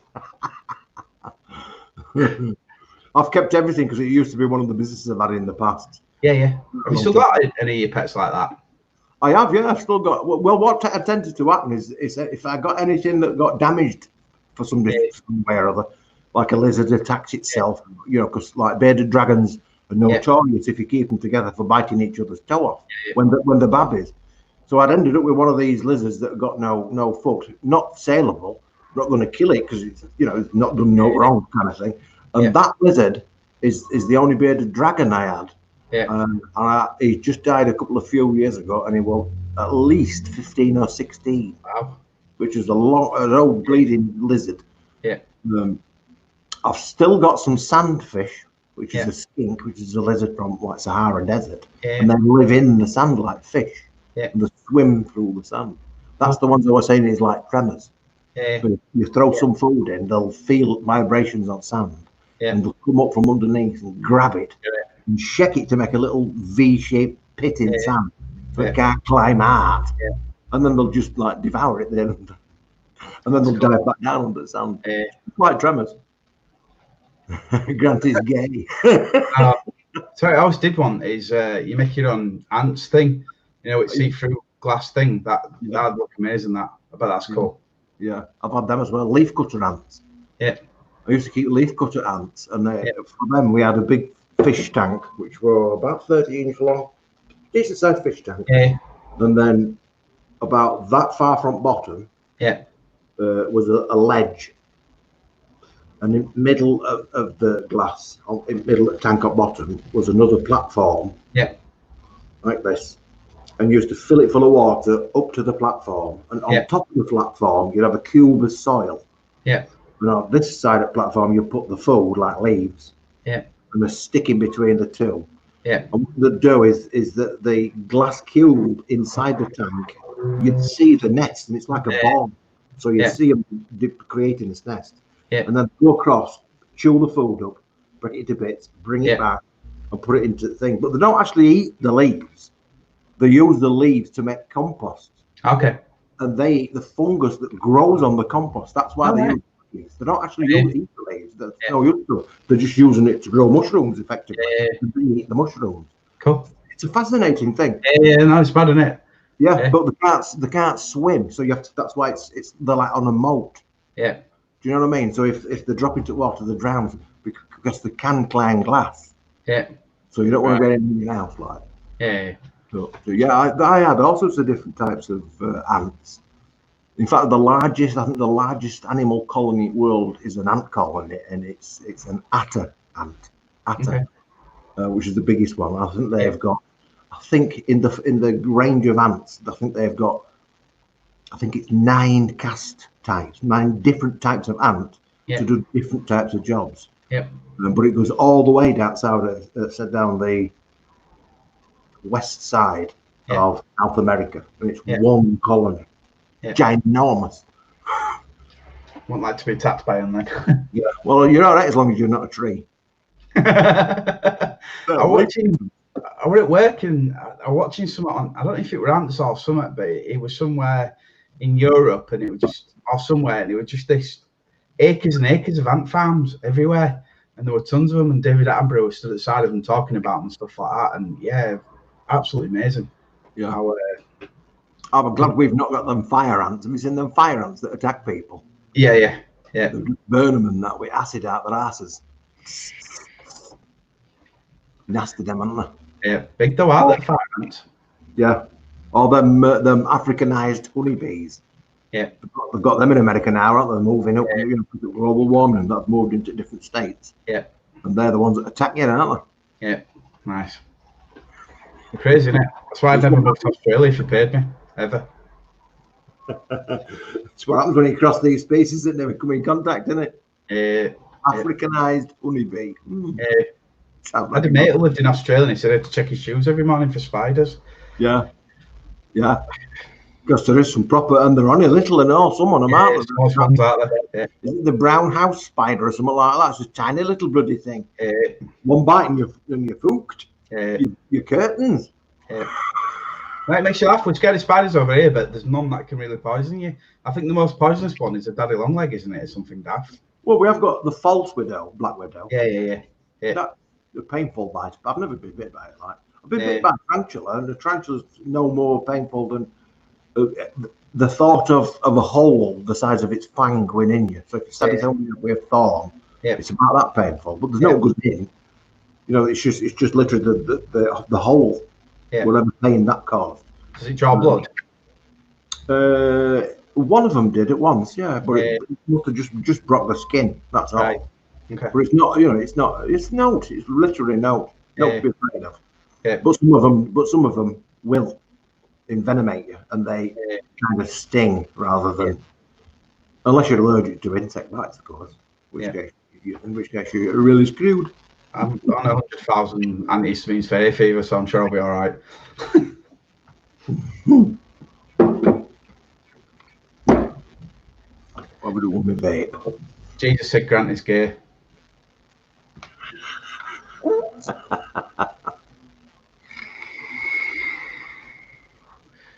I've kept everything because it used to be one of the businesses I've had in the past. Yeah. Have you still got any of your pets like that? I have, yeah. I've still got. Well, what tended to happen is if I got anything that got damaged for some way or other, like a lizard attacks itself, because like bearded dragons are notorious if you keep them together for biting each other's toe off when they're babies. So I'd ended up with one of these lizards that got no foot, not saleable, not going to kill it because it's not done no wrong kind of thing. And that lizard is the only bearded dragon I had. Yeah. He just died a few years ago, and he was at least 15 or 16. Wow. Which is an old bleeding lizard. Yeah. I've still got some sandfish, which is a skink, which is a lizard from like Sahara Desert, and they live in the sand like fish. Yeah. And they swim through the sand. That's the ones I was saying is like tremors. Yeah. So you throw some food in, they'll feel vibrations on sand, and they'll come up from underneath and grab it. And shake it to make a little V-shaped pit in sand so it can't climb out. Yeah. And then they'll just like devour it then. And then they'll dive back down under the sand. Quite tremors. Grant is gay. Sorry, I always did one is you make your own ants thing. It's see-through glass thing. That'd look amazing, that. I bet that's cool. Yeah, I've had them as well. Leaf cutter ants. Yeah. I used to keep leaf cutter ants, and for them we had a big fish tank, which were about 30 inch long, decent sized fish tank. Yeah. And then about that far from bottom was a ledge. And in the middle of the glass, in the middle of the tank at bottom, was another platform. Yeah. Like this. And you used to fill it full of water up to the platform. And on top of the platform, you'd have a cube of soil. Yeah. And on this side of the platform, you put the food, like leaves. Yeah. And they're sticking between the two. Yeah. And what they do is that the glass cube inside the tank, you'd see the nest, and it's like a ball. So you see them creating this nest. Yeah. And then go across, chew the food up, break it to bits, bring it back, and put it into the thing. But they don't actually eat the leaves. They use the leaves to make compost. Okay. And they eat the fungus that grows on the compost. That's why they use leaves. They're not actually eating the leaves. They're just using it to grow mushrooms effectively. They eat the mushrooms. Cool. It's a fascinating thing. Yeah, no, it's bad, isn't it? Yeah, but they can't swim, so you have to. That's why they're like on a moat. Yeah. Do you know what I mean? So if they drop into water, they drown because they can climb glass. Yeah. So you don't want to get in your house, like. Yeah. So yeah, I had all sorts of different types of ants. In fact, I think the largest animal colony in the world is an ant colony, and it's an atta ant, which is the biggest one. I think they've got. I think in the range of ants, I think they've got. I think it's 9 caste types, 9 different types of ant to do different types of jobs. Yep. But it goes all the way down down the west side of South America, and it's one colony, ginormous. Wouldn't like to be attacked by them then. Yeah, well, you're all right as long as you're not a tree. I was at work and I was watching something on, I don't know if it were ants or something, but it was somewhere in Europe, and it was just, or somewhere, and it was just this acres and acres of ant farms everywhere, and there were tons of them, and David Attenborough was stood at the side of them talking about them and stuff like that, and yeah, absolutely amazing. Yeah. I'm glad we've not got them fire ants. Have you seen them fire ants that attack people? Yeah. They burn them and that with acid out their asses. Nasty them, aren't they? Yeah, big though, aren't they, fire ants? Yeah. Or them Africanized honeybees. Yeah. They've got them in America now, aren't they? Moving up, global warming, that's moved into different states. Yeah. And they're the ones that attack you, aren't they? Yeah, nice. Crazy, isn't it? That's why I'd never moved to Australia if you paid me, ever. That's what happens when you cross these species that never come in contact, isn't it? Africanized honeybee. I had a mate who lived in Australia, and he said he had to check his shoes every morning for spiders. Yeah. Because there is some proper, and they're only little and all. Some of them aren't. Small ones out there. Is it the brown house spider or something like that? It's a tiny little bloody thing. One bite and you're fooked. Your curtains. It makes you laugh. We're scared of spiders over here, but there's none that can really poison you. I think the most poisonous one is a daddy longleg, isn't it? Or something daft. Well, we have got the false widow, black widow. Yeah. That's a painful bite. I've never been bit by it. Like I've been bit by a tarantula, and the tarantula's no more painful than the thought of a hole the size of its fang going in you. So if you stab it on with a thorn, it's about that painful. But there's no good in. You know, it's just literally the hole. Whatever pain that caused. Does it draw blood? One of them did at once, but it must have just broke the skin. That's all. Okay. But it's not, it's note. It's literally note. Not to be afraid of. But some of them will envenomate you, and they kind of sting rather than, unless you're allergic to insect bites, of course. In which case you're really screwed. I'm on 100,000 antihistamines for hay fever, so I'm sure I'll be all right. What would it want me vape? Jesus said Grant is gay.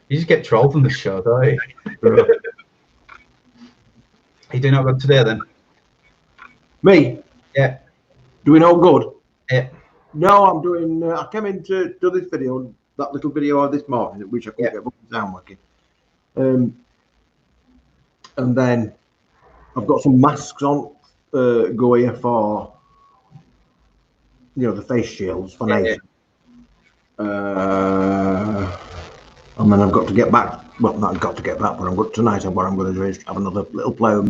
You just get trolled on this show, don't you? You doing all good today then? Me? Yeah. Doing all good? Yeah. No, I'm doing. I came in to do this video, that little video of this morning, which I couldn't get the sound working. And then I've got some masks on, go here for, the face shields for nature. And then I've got to get back. Well, not got to get back, but tonight what I'm going to do is have another little play with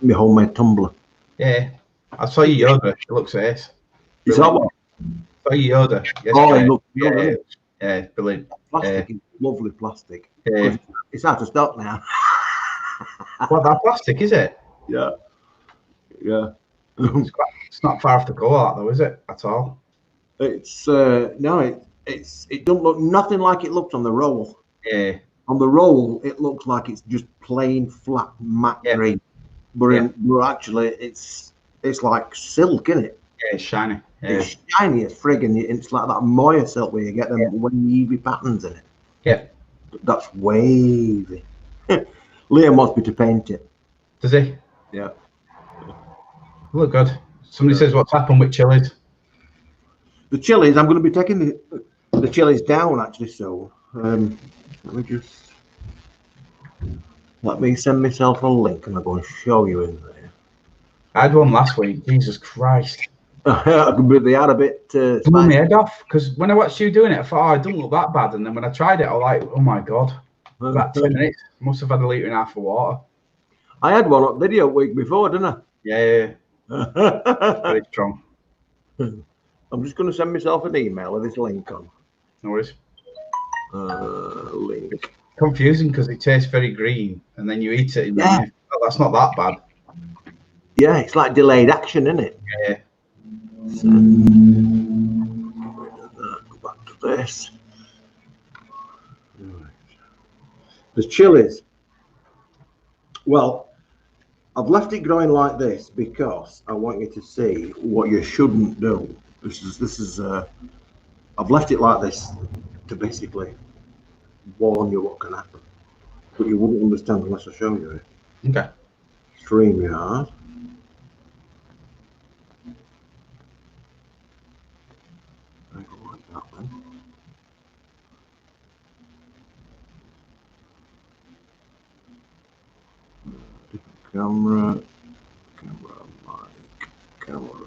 my homemade tumbler. Yeah. I saw your Yoda. It looks ace. Is that what? I saw your Yoda. It looks good. Yeah, brilliant. Plastic, lovely plastic. Yeah. It's out of stock now. What, that plastic, is it? Yeah. It's not far off the goal, though, is it? At all? It's no, it don't look nothing like it looked on the roll. Yeah. On the roll, it looks like it's just plain flat matte green, but actually it's like silk, isn't it? Yeah, it's shiny. Yeah. It's shiny as frig, and it's like that Moya silk where you get them wavy patterns in it. Yeah. That's wavy. Liam wants me to paint it. Does he? Yeah. Look good. Somebody says what's happened with chilies. The chilies, I'm going to be taking the chilies down actually. So let me send myself a link and I'm going to show you in there. I had one last week. Jesus Christ. They are a bit Blew my head off because when I watched you doing it, I thought, oh, it doesn't look that bad. And then when I tried it, I was like, oh my God. About 10 minutes. Must have had 1.5 liters of water. I had one on video week before, didn't I? Yeah. Very strong. I'm just going to send myself an email with this link on. No worries. Link. It's confusing because it tastes very green and then you eat it and then oh, that's not that bad. Yeah, it's like delayed action, isn't it? Yeah. So, go back to this. The chilies. Well, I've left it growing like this because I want you to see what you shouldn't do. I've left it like this to basically warn you what can happen, but you wouldn't understand unless I show you it. Okay. StreamYard. I go like that then. Camera, mic, camera.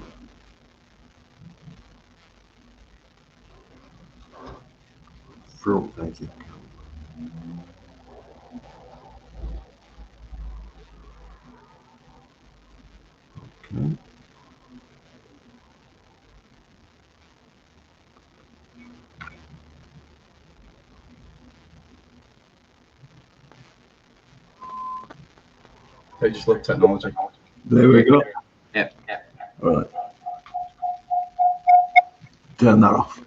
Front facing camera. Okay. They just love technology. There we go. Yep. All right. Turn that off.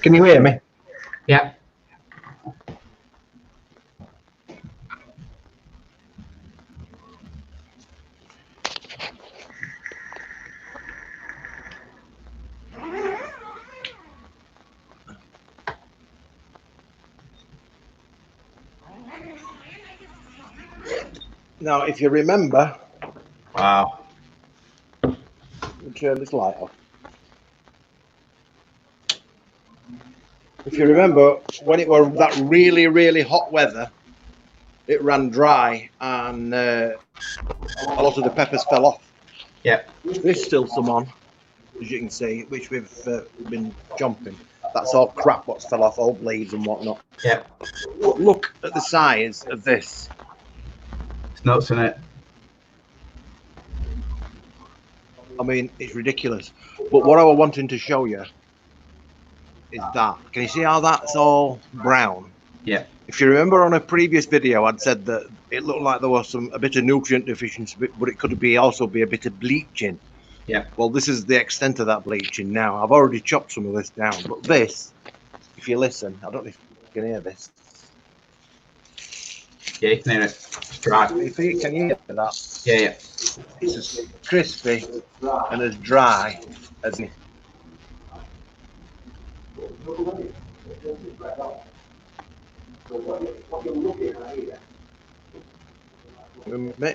Can you hear me? Yeah. Now, if you remember, Wow. turn this light off. If you remember, when it was that really, really hot weather, it ran dry and a lot of the peppers fell off. Yeah. There's still some on, as you can see, which we've been jumping. That's all crap what's fell off, old leaves and whatnot. Yeah. But look at the size of this. It's nuts, isn't it? I mean, it's ridiculous. But what I was wanting to show you is that. Can you see how that's all brown? Yeah. If you remember on a previous video, I'd said that it looked like there was a bit of nutrient deficiency, but it could also be a bit of bleaching. Yeah. Well, this is the extent of that bleaching now. I've already chopped some of this down, but this, if you listen, I don't know if you can hear this. Yeah, you can hear it. It's dry. Can you hear that? Yeah, yeah. It's as crispy and as dry as me.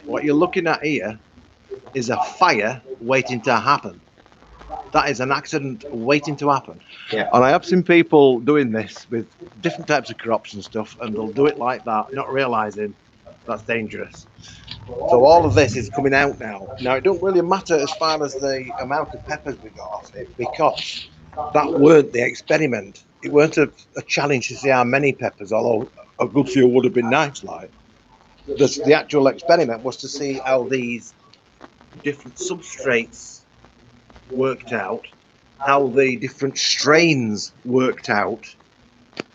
What you're looking at here is a fire waiting to happen. That is an accident waiting to happen. Yeah. And I have seen people doing this with different types of crops and stuff, and they'll do it like that, not realizing that's dangerous. So all of this is coming out now. Now, it don't really matter as far as the amount of peppers we got off it, because that weren't the experiment. It weren't a challenge to see how many peppers, although a good few would have been nice, like. The actual experiment was to see how these different substrates worked out, how the different strains worked out,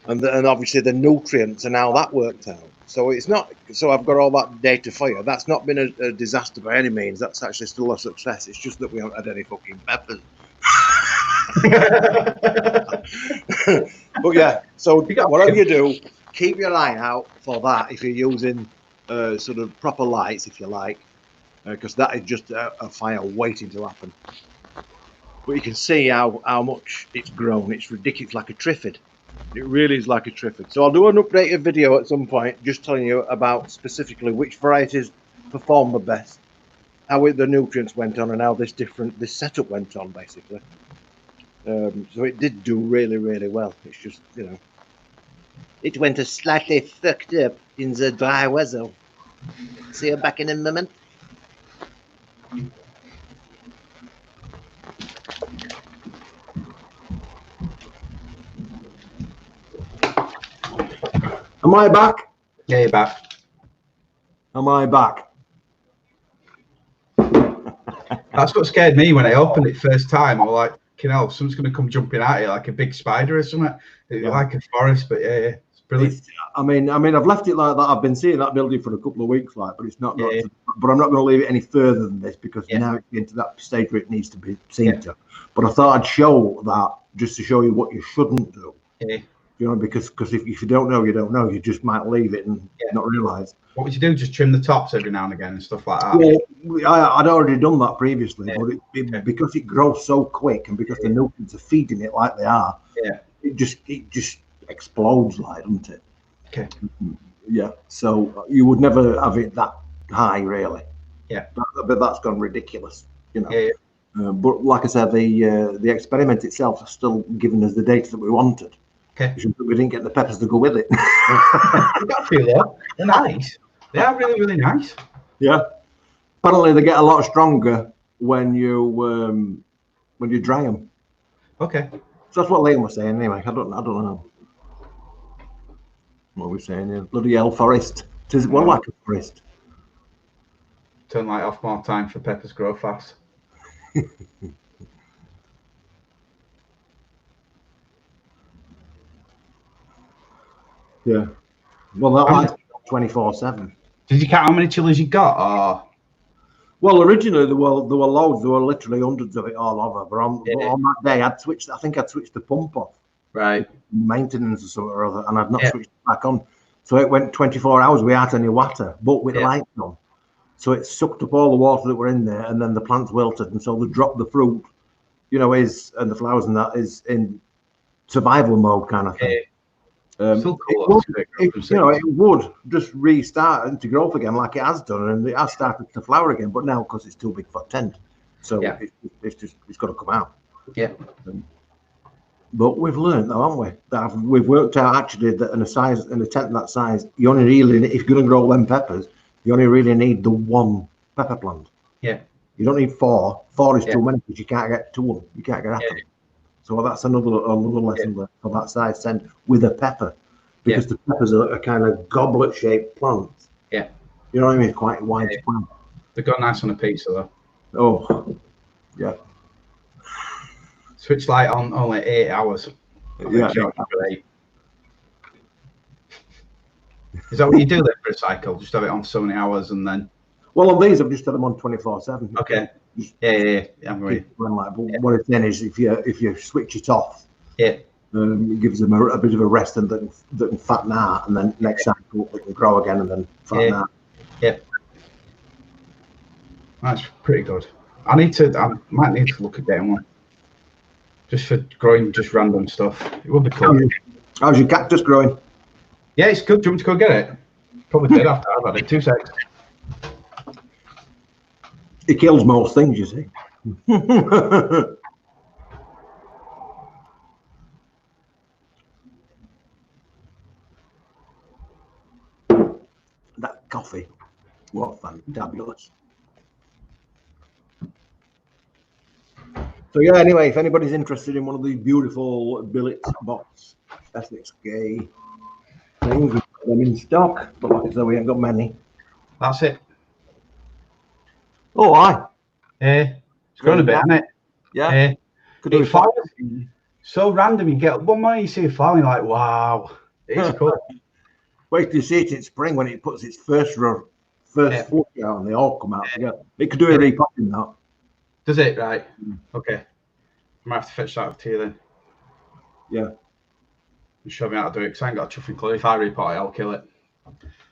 and obviously the nutrients and how that worked out. So it's not. So I've got all that data for you. That's not been a disaster by any means. That's actually still a success. It's just that we haven't had any fucking peppers. But yeah, so whatever you do, keep your eye out for that if you're using sort of proper lights, if you like, because that is just a fire waiting to happen. But you can see how much it's grown. It's ridiculous, like a triffid. It really is like a triffid. So I'll do an updated video at some point, just telling you about specifically which varieties performed the best, how the nutrients went on, and how this setup went on, basically. So it did do really, really well. It's just, it went a slightly fucked up in the dry weather. See you back in a moment. Am I back? Yeah, you're back. Am I back? That's what scared me when I opened it first time. I was like, someone's going to come jumping at you like a big spider or something. Like a forest, but yeah, it's brilliant. I mean, I've left it like that. I've been seeing that building for a couple of weeks, but it's not. But I'm not going to leave it any further than this because now it's into that stage where it needs to be seen to. But I thought I'd show that just to show you what you shouldn't do. Yeah. Because if you don't know, you don't know. You just might leave it and not realise. What would you do? Just trim the tops every now and again and stuff like that? Yeah, I'd already done that previously, but because it grows so quick and because the nutrients are feeding it like they are, it just explodes, like, doesn't it? Okay. Yeah. So you would never have it that high, really. Yeah. But that's gone ridiculous, Yeah. But like I said, the experiment itself is still giving us the data that we wanted. Okay. We didn't get the peppers to go with it. They're nice. They are really, really nice. Yeah. Apparently, they get a lot stronger when you dry them. Okay. So that's what Liam was saying. Anyway, I don't know. What we're saying here, bloody hell, forest. It is one like a forest. Turn light off, more time for peppers grow fast. Yeah. Well, that light's 24/7. Did you count how many chilies you got? Or? Well, originally there were loads. There were literally hundreds of it all over. But on that day, I'd switched the pump off. Right. Maintenance or something or other, and I'd not switched it back on. So it went 24 hours without any water, but with lights on. So it sucked up all the water that were in there, and then the plants wilted, and so the fruit, and the flowers and that is in survival mode kind of thing. Still cool. It would just restart into growth again like it has done, and it has started to flower again. But now, because it's too big for a tent, so it's got to come out. Yeah. But we've learned, though, haven't we? That we've worked out actually that in a tent that size, you only really, if you're going to grow them peppers, you only really need the one pepper plant. Yeah. You don't need 4. 4 is too many because you can't get to them. You can't get at them. So that's another lesson for that size tent with a pepper, because the peppers are a kind of goblet-shaped plants. Yeah. You know what I mean? Quite wide plant. They got nice on a pizza though. Oh, yeah. Switch light on only 8 hours. Yeah. Is that what you do then for a cycle? Just have it on so many hours and then? Well, on these I've just had them on 24/7. Okay. Yeah. What it's then is if you switch it off, it gives them a bit of a rest and that can fatten out, and then next cycle they can grow again and then fatten out. Yeah. That's pretty good. I might need to look at getting one. Just for growing just random stuff. It would be cool. How's your cactus growing? Yeah, it's good. Do you want me to go get it? Probably did after I've had it. 2 seconds. It kills most things, you see. That coffee was fantabulous. So yeah, anyway, if anybody's interested in one of these beautiful billet box Essex Gay things, we've got them in stock, but like I said, we ain't got many. That's it. Oh, aye. It's grown a bit, hasn't it? Yeah. It flowers so random. You get one morning, you see a flower, and you're like, wow, it's cool. Wait till you see it in spring when it puts its first flush out and they all come out together. It could do a repotting that. Does it? Right. Okay. I might have to fetch that to you then. Yeah. And show me how to do it, because I ain't got a chuffing clue. If I repot it, I'll kill it.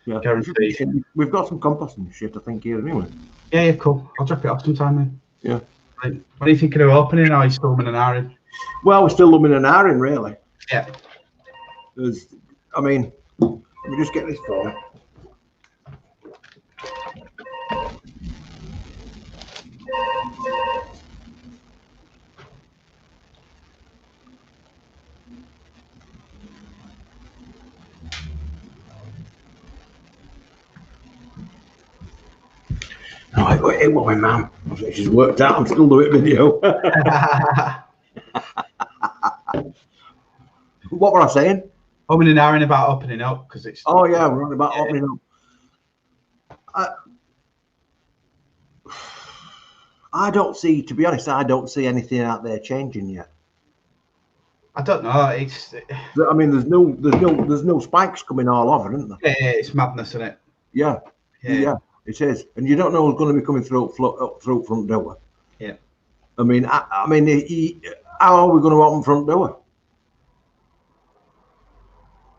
Yeah. Guaranteed. We've got some composting shit, I think, here anyway. Yeah, cool. I'll drop it off sometime then. Yeah. Right. What are you thinking of opening, or are you still umming and ahhing? Well, we're still umming and ahhing, really. Yeah. Let me just get this for you. No, it won't be, man. She's worked out. I'm still doing video. What were I saying? Opening an hour about opening up because it's. Oh yeah, we're on about opening up. I don't see, to be honest, I don't see anything out there changing yet. I don't know. It's. I mean, there's no spikes coming all over, isn't there? Yeah, it's madness, isn't it? Yeah, it is, and you don't know who's going to be coming through front door. Yeah. I mean, how are we going to open front door?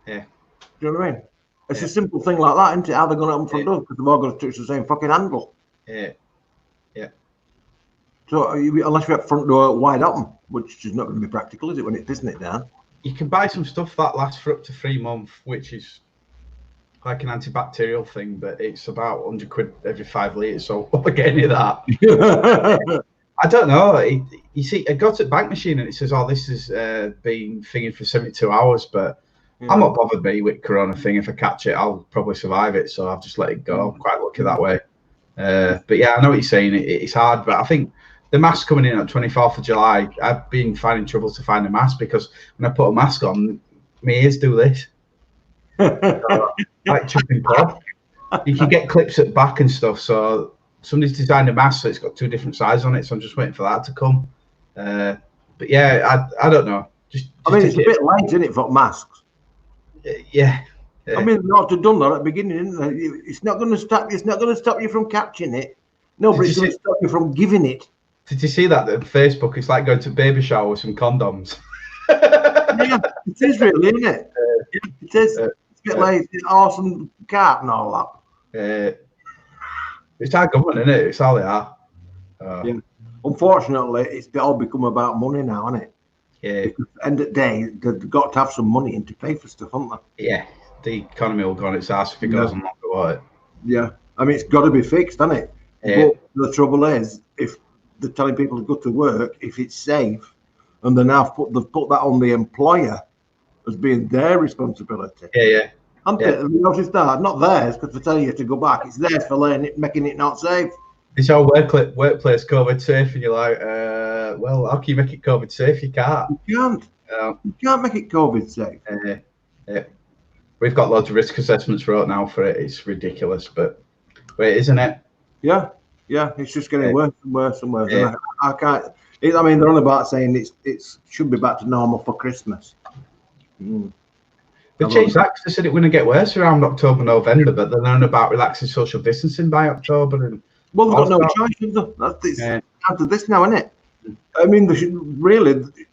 Yeah. Do you know what I mean? It's a simple thing like that, isn't it? How they're going to open front door because they've all got to touch the same fucking handle. Yeah. Yeah. So unless you have front door wide open, which is not going to be practical, is it, when it's pissing it down? You can buy some stuff that lasts for up to 3 months, which is like an antibacterial thing, but it's about 100 quid every 5 litres. So what get any of that? I don't know. You see, I got to the bank machine and it says, "Oh, this has been thinking for 72 hours," but I'm not bothered me with Corona thing. If I catch it, I'll probably survive it. So I've just let it go. I'm quite lucky that way. But yeah, I know what you're saying. It's hard, but I think the mask coming in at 24th of July, I've been finding trouble to find a mask because when I put a mask on, my ears do this. Like chipping pod. You can get clips at back and stuff. So somebody's designed a mask, so it's got 2 different sizes on it. So I'm just waiting for that to come. But yeah, I don't know. I mean, it's a bit late, isn't it, for masks? Yeah. I mean, not to done that at the beginning, isn't it? It's not going to stop. It's not going to stop you from catching it. No, but it's going to stop you from giving it. Did you see that on Facebook? It's like going to a baby shower with some condoms. Yeah, it is really, isn't it? It is. It's a bit like it's awesome cart and all that. It's our government, isn't it? It's all they are. Yeah. Unfortunately, it's all become about money now, isn't it? Yeah. Because at the end of the day, they've got to have some money in to pay for stuff, haven't they? Yeah. The economy will go on its ass if it goes on longer, won't it? Yeah. I mean, it's got to be fixed, hasn't it? Yeah. But the trouble is, if they're telling people to go to work, if it's safe, and then they've put that on the employer as being their responsibility. Yeah. Have you noticed that? Not theirs, because they're telling you to go back. It's theirs for making it not safe. It's our workplace COVID safe, and you're like, well, how can you make it COVID safe? You can't. You can't. You can't make it COVID safe. Yeah. We've got loads of risk assessments wrote now for it. It's ridiculous, but wait, isn't it? Yeah. It's just getting worse and worse and worse. Yeah. And I can't. I mean, they're on about saying it should be back to normal for Christmas. They changed that because they said it wouldn't get worse around October, November, but they're on about relaxing social distancing by October. And well, they've got no choice. That's after this now, isn't it? I mean,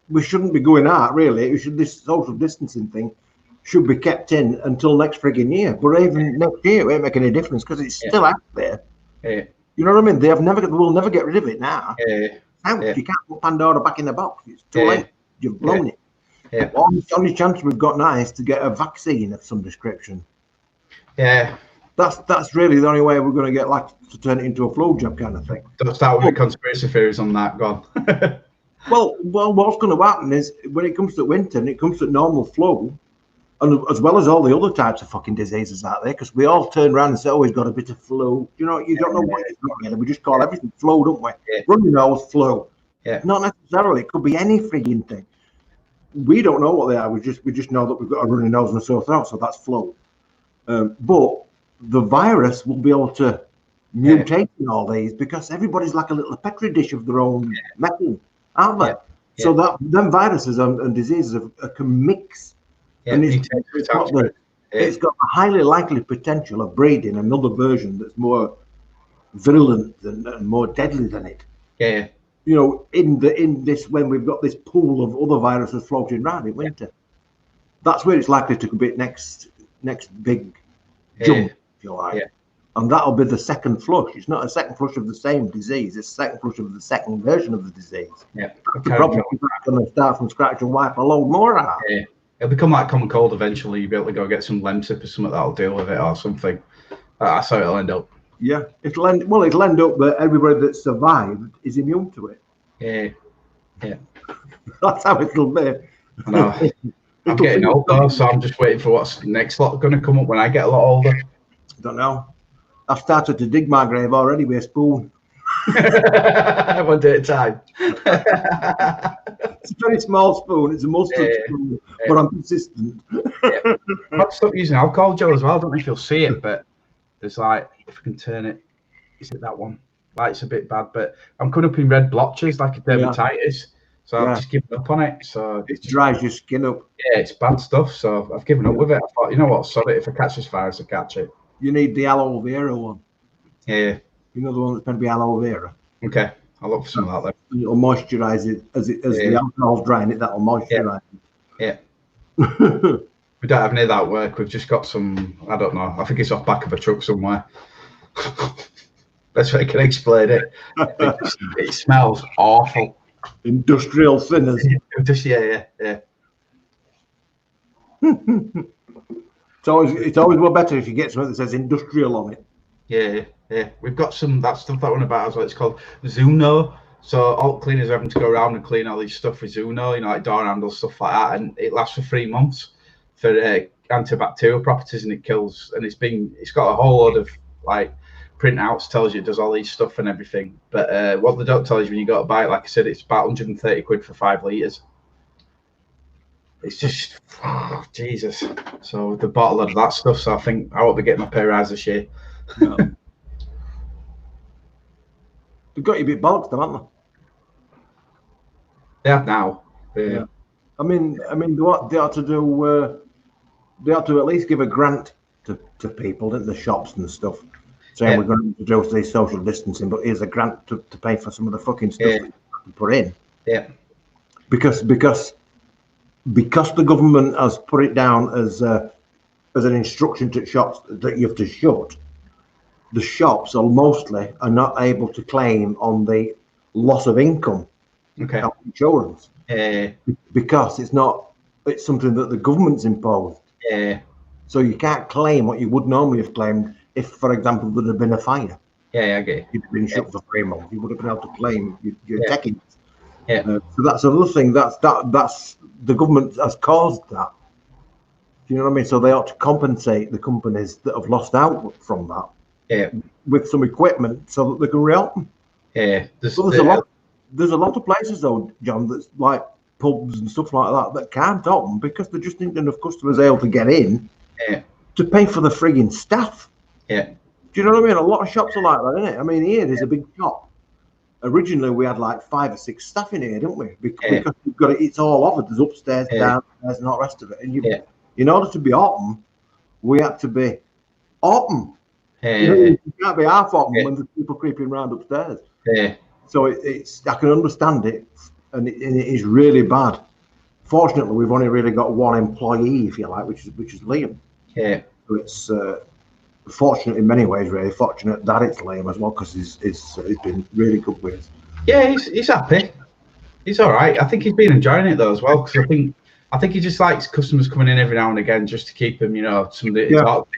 we shouldn't be going out. Really, this social distancing thing should be kept in until next frigging year. But even next year, it won't make any difference because it's still out there. Yeah. You know what I mean? They will never get rid of it now. Yeah. You can't put Pandora back in the box. It's too late. You've blown it. Yeah. The only chance we've got now is to get a vaccine of some description. Yeah. That's really the only way we're going to get to turn it into a flu jab kind of thing. Don't start with the conspiracy theories on that. Go on. well, what's going to happen is when it comes to winter and it comes to normal flu, and as well as all the other types of fucking diseases out there, because we all turn around and say, "Oh, he's got a bit of flu." You know, you don't know what it's got really. We just call everything flu, don't we? Yeah. Runny nose, flu. Yeah. Not necessarily. It could be any frigging thing. We don't know what they are. We just know that we've got a runny nose and a sore throat, so that's flu. But the virus will be able to mutate in all these because everybody's like a little petri dish of their own making, aren't they? Yeah. So that them viruses and diseases can mix. Yeah, and it's got a highly likely potential of breeding another version that's more virulent and more deadly than it. Yeah. You know, in this when we've got this pool of other viruses floating around in winter, that's where it's likely to be next big jump, if you like. Yeah. And that'll be the second flush. It's not a second flush of the same disease. It's a second flush of the second version of the disease. Yeah. The problem is going to start from scratch and wipe a load more out. Yeah. It'll become like common cold eventually. You'll be able to go get some Lemsip or something that'll deal with it or something. That's how it'll end up. Yeah, it'll end up that everybody that survived is immune to it. Yeah. That's how it'll be. I know. I'm getting old though, so I'm just waiting for what's next lot going to come up when I get a lot older. I don't know. I've started to dig my grave already with a spoon. 1 day at a time. It's a very small spoon. It's a mustard spoon, but I'm persistent. I've got to stop using alcohol, Joe, as well. I don't know if you'll see it, but there's like, if I can turn it, is it that one? Like, it's a bit bad, but I'm coming up in red blotches like a dermatitis. So I've just given up on it. So it dries your skin up. Yeah, it's bad stuff. So I've given up with it. I thought, you know what, sod it. If I catch this virus, I catch it. You need the aloe vera one. Yeah. You know the one that's going to be aloe vera. Okay, I'll look for some of that then. It'll moisturise it as the alcohol's drying it. That'll moisturise it. Yeah. We don't have any of that work. We've just got some. I don't know. I think it's off back of a truck somewhere. That's what I can explain it. It smells awful. Industrial thinners. Just yeah. It's always more better if you get something that says industrial on it. Yeah. We've got some that stuff that one about as well. It's called Zuno. So all cleaners are having to go around and clean all these stuff with Zuno, like door handles, stuff like that, and it lasts for 3 months for antibacterial properties, and it kills. And it's got a whole load of like printouts, tells you it does all these stuff and everything. But what they don't tell you when you go to buy it, like I said, it's about 130 quid for 5 litres. It's just, Jesus. So they bought a lot of that stuff. So I think I won't be getting my pay rise this year. No. They've got you a bit bollocks, though, haven't they? They have now. Yeah. I mean, what they ought to do, they ought to at least give a grant to people, didn't the shops and stuff, saying we're going to do this social distancing, but here's a grant to pay for some of the fucking stuff that you put in. Yeah. Because the government has put it down as an instruction to shops that you have to shut. The shops are not able to claim on the loss of income health insurance because it's something that the government's imposed. So you can't claim what you would normally have claimed if, for example, there had been a fire. I get it. You'd been shut for 3 months. You would have been able to claim your taking. So that's another thing. That's the government has caused that. Do you know what I mean? So they ought to compensate the companies that have lost out from that. With some equipment so that they can reopen. There's a lot of places though, John, that's like pubs and stuff like that can't open because there just ain't enough customers able to get in to pay for the frigging staff. Do you know what I mean? A lot of shops are like that, isn't it? I mean, here there's a big shop. Originally we had like 5 or 6 staff in here, didn't we? Because we've got it's all over. There's upstairs, downstairs, and all the rest of it. And in order to be open, we had to be open. You can't be half open when there's people creeping around upstairs. So it's I can understand it, and it is really bad. Fortunately, we've only really got one employee, if you like, which is Liam. So it's fortunate in many ways, really fortunate that it's Liam as well, because he's been really good with us. Yeah, he's happy. He's all right. I think he's been enjoying it though as well, because I think he just likes customers coming in every now and again just to keep him, somebody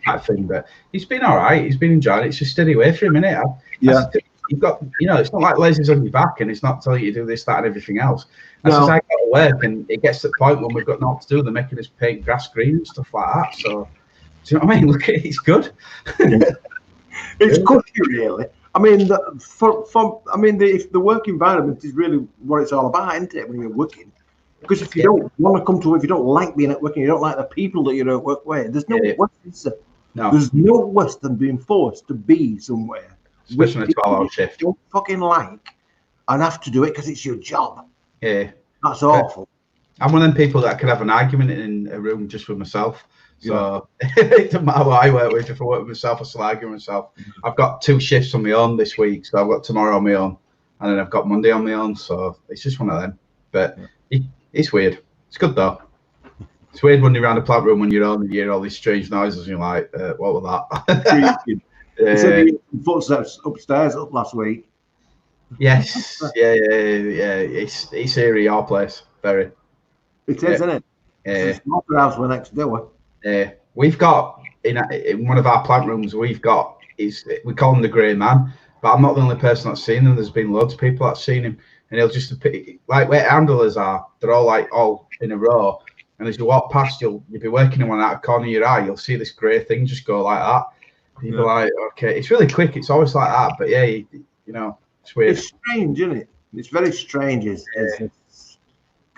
type thing. But he's been all right. He's been enjoying it. It's just steady away for him, innit? You've got, it's not like lazy's on your back and it's not telling you to do this, that, and everything else. As I go to work and it gets to the point when we've got nothing to do, they're making us paint grass green and stuff like that. So, do you know what I mean? Look, it's good. It's cushy, really. I mean, if the work environment is really what it's all about, isn't it? When you're working. Because if you don't want to come to work, if you don't like being at work, and you don't like the people that you're at work with, there's no worse. There's no worse than being forced to be somewhere. Especially on a 12-hour shift. You don't fucking like and have to do it because it's your job. Yeah. That's awful. I'm one of them people that could have an argument in a room just with myself. So it doesn't matter what I work with. If I work with myself, I still argue with myself. I've got 2 shifts on my own this week. So I've got tomorrow on my own. And then I've got Monday on my own. So it's just one of them. But it's weird. It's good though. It's weird when you're around the plant room when you're on and you hear all these strange noises and you're like, what was that? Footsteps upstairs last week. Yes. Yeah. It's eerie, your place. Very. It is, isn't it? It's not the house we're next door. We've got in one of our plant rooms. We call him the Grey Man, but I'm not the only person that's seen him. There's been loads of people that's seen him, and he'll just like where handlers are. They're all in a row, and as you walk past, you'll be working in one out of the corner of your eye. You'll see this grey thing just go like that, People like, okay, it's really quick. It's always like that, but yeah, you know, it's weird. It's strange, isn't it? It's very strange.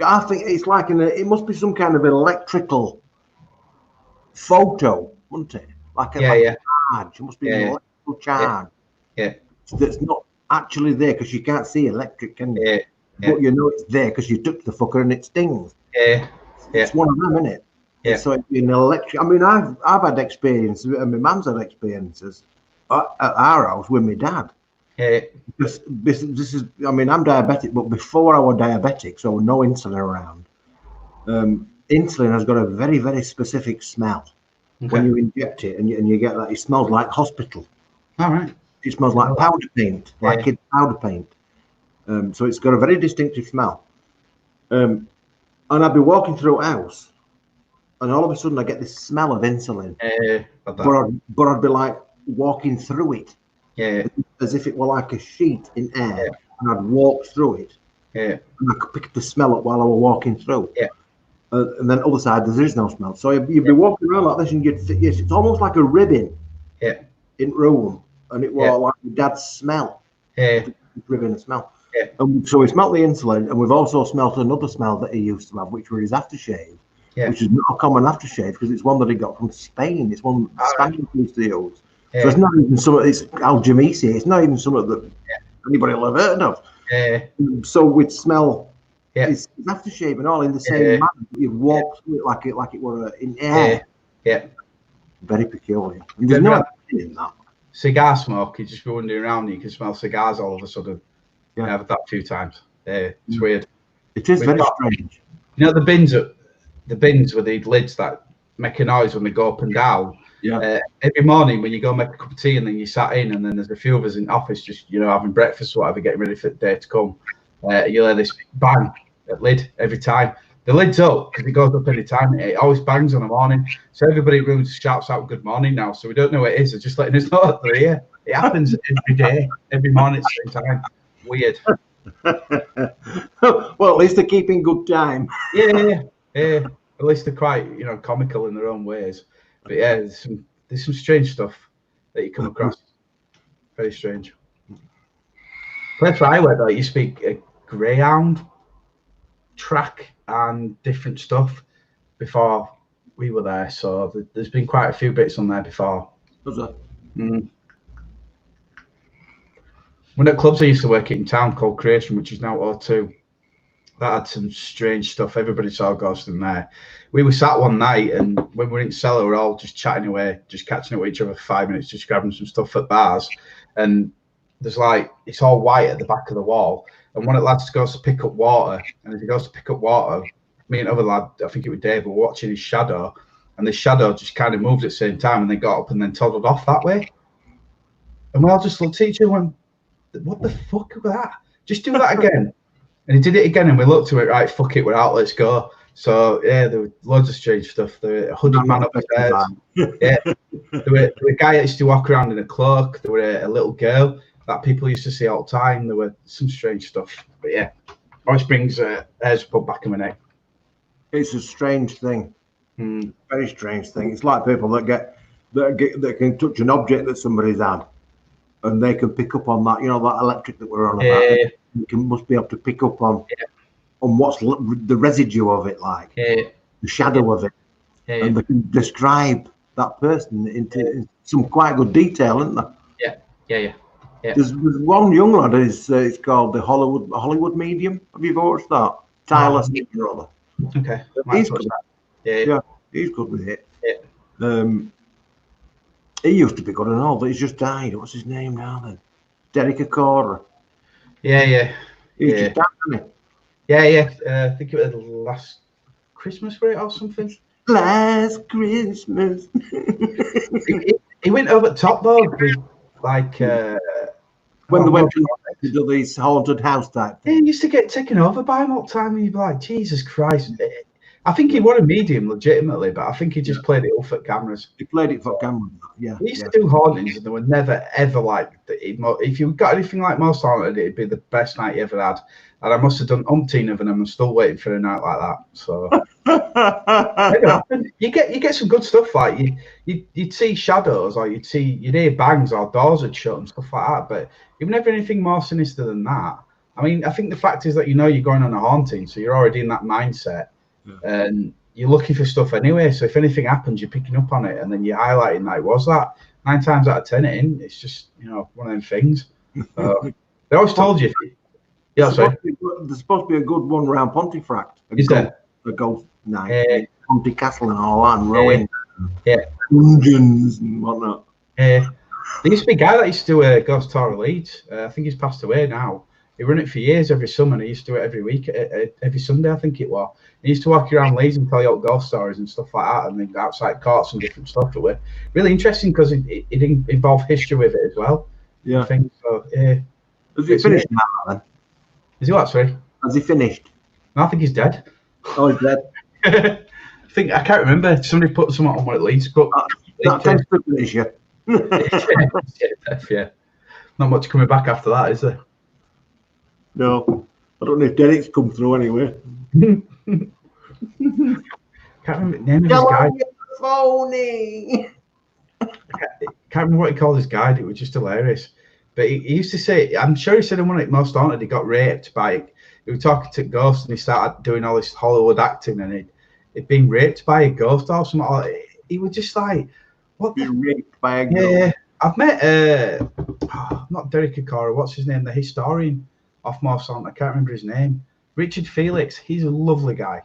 I think it's like it must be some kind of electrical photo, wouldn't it? Like a charge. It must be an electrical charge. Yeah. That's not actually there because you can't see electric, can you? Yeah. But you know it's there because you touch the fucker and it stings. Yeah. It's one of them, isn't it? Yeah. So it's been electric. I mean, I've had experiences, and my mum's had experiences at our house with my dad. Yeah. This is. I mean, I'm diabetic, but before I was diabetic, so no insulin around. Insulin has got a very, very specific smell. Okay. When you inject it, and you get that, it smells like hospital. All right. It smells like powder paint, like kid powder paint. So it's got a very distinctive smell. And I'd be walking through a house, and all of a sudden I get this smell of insulin. But I'd be like walking through it. As if it were like a sheet in air. And I'd walk through it. And I could pick the smell up while I was walking through. And then other side, there is no smell. So you'd be walking around like this, and it's almost like a ribbon in room. And it was like your dad's smell. Ribbon of smell. So we smelt the insulin, and we've also smelt another smell that he used to have, which was his aftershave, which is not a common aftershave because it's one that he got from Spain. It's one Spaniards used to use. So it's not even something. It's Algemisi. It's not even something that anybody will have heard of. So we'd smell his aftershave and all in the same manner. You walk through it like it were in air. Very peculiar. And there's no in that. Cigar smoke. You just be wandering around, you can smell cigars all of a sudden. I've had that a few times. It's weird. It is very strange. You know the bins with the lids that make a noise when they go up and down. Every morning when you go make a cup of tea and then you sat in, and then there's a few of us in the office just having breakfast or whatever, getting ready for the day to come. You'll hear this bang at lid every time. The lid's up because it goes up any time. It always bangs on the morning. So everybody in the room shouts out good morning now. So we don't know what it is. They're just letting us know that they're here. It happens every day, every morning at the same time. Weird. Well, at least they're keeping good time. Yeah. At least they're quite, comical in their own ways. But yeah, there's some strange stuff that you come across. Very strange. That's where I went though. You speak a greyhound track and different stuff before we were there. So there's been quite a few bits on there before. Was there? One of the clubs I used to work at in town called Creation, which is now O2, that had some strange stuff. Everybody saw ghosts in there. We were sat one night, and when we were in the cellar, we were all just chatting away, just catching up with each other for 5 minutes, just grabbing some stuff at bars. And there's it's all white at the back of the wall. And one of the lads goes to pick up water. And as he goes to pick up water, me and other lad, I think it was Dave, were watching his shadow. And the shadow just kind of moved at the same time, and they got up and then toddled off that way. And we all just looked at each other and went, what the fuck was that? Just do that again. And he did it again, and we looked to it, right, fuck it, we're out, let's go. So, yeah, there were loads of strange stuff. There were a hooded man upstairs. There were a guy that used to walk around in a cloak. There were a little girl that people used to see all the time. There were some strange stuff. But, yeah, always brings hairs put back in my neck. It's a strange thing. Very strange thing. It's like people that can touch an object that somebody's had, and they can pick up on that, that electric that we're on about. You must be able to pick up on what's the residue of it, like the shadow of it, and they can describe that person into some quite good detail, isn't there? Yeah. There's one young lad. It's called the Hollywood Medium. Have you watched that? Tyler Smith or other. Okay, he's good. Yeah, he's good with it. He used to be good and all, but he's just died. What's his name now then? Derek Acora. Yeah. He's just died, hasn't he? Yeah. I think it was last Christmas for it or something. Last Christmas. he went over the top though, like when they went to do these haunted house type things. He used to get taken over by him all the time, and you'd be like, Jesus Christ. I think he won a medium legitimately, but I think he just played it off at cameras. He played it for camera. Yeah. He used to do hauntings, and they were never ever like. If you got anything like Most Haunted, it'd be the best night you ever had. And I must have done umpteen of them. I'm still waiting for a night like that. So you get some good stuff. Like you'd see shadows, or you'd hear bangs, or doors would shut and stuff like that. But you've never anything more sinister than that. I mean, I think the fact is that you're going on a haunting, so you're already in that mindset, and you're looking for stuff anyway. So if anything happens, you're picking up on it, and then you're highlighting that it was that. 9 times out of 10, it's just one of them things. They always told you. Yeah, sorry. There's supposed to be a good one around Pontefract. Is there? A ghost night, Ponty Castle and all that, and rowing, dungeons and whatnot. There used to be a guy that used to do a ghost tour of Leeds. I think he's passed away now. He ran it for years every summer, and he used to do it every week, every Sunday, I think it was. He used to walk around Leeds and tell you ghost stories and stuff like that, and then outside courts and different stuff. It was really interesting because it involved history with it as well. Yeah. I think so. Yeah. Has he finished now then? Is he what, sorry? Has he finished? No, I think he's dead. Oh, he's dead. I can't remember. Somebody put something on one at Leeds, but that tends to finish you. Yeah. Not much coming back after that, is there? No, I don't know if Derek's come through anyway. Can't remember the name of his guide. Phony. Can't remember what he called his guide. It was just hilarious. But he used to say, I'm sure he said in one of Most Haunted, he got raped by. He was talking to ghosts, and he started doing all this Hollywood acting, and he'd been raped by a ghost or something. He was just like, what? Been raped by a ghost. Yeah, I've met not Derek Okora. What's his name? The historian of Most Haunted. I can't remember his name. Richard Felix. He's a lovely guy.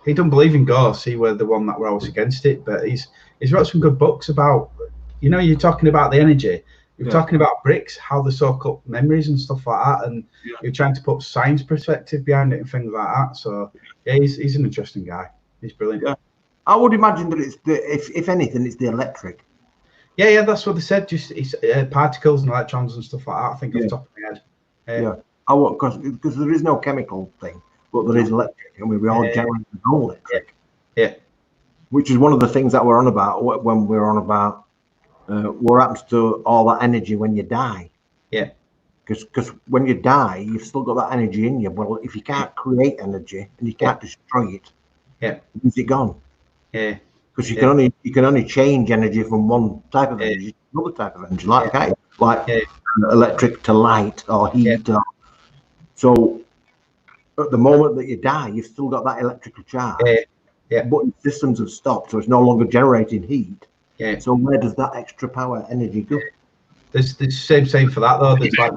He don't believe in ghosts. He was the one that were always against it. But he's wrote some good books about. You're talking about the energy. You're talking about bricks, how they soak up memories and stuff like that, and you're trying to put science perspective behind it and things like that. So yeah, he's an interesting guy. He's brilliant. Yeah. I would imagine that it's if anything, it's the electric. Yeah, that's what they said. Just it's particles and electrons and stuff like that. I think off the top of my head. Because there is no chemical thing, but there is electric, and we all generate all electric. Yeah. Which is one of the things that we're on about when we're on about. What happens to all that energy when you die? Yeah. Because when you die, you've still got that energy in you. Well, if you can't create energy and you can't destroy it, is it gone? Yeah. Because you can only change energy from one type of energy to another type of energy, like electric to light or heat. Yeah. So at the moment that you die, you've still got that electrical charge. Yeah. But your systems have stopped, so it's no longer generating heat. Yeah. So where does that extra power energy go? There's the same for that though. There's like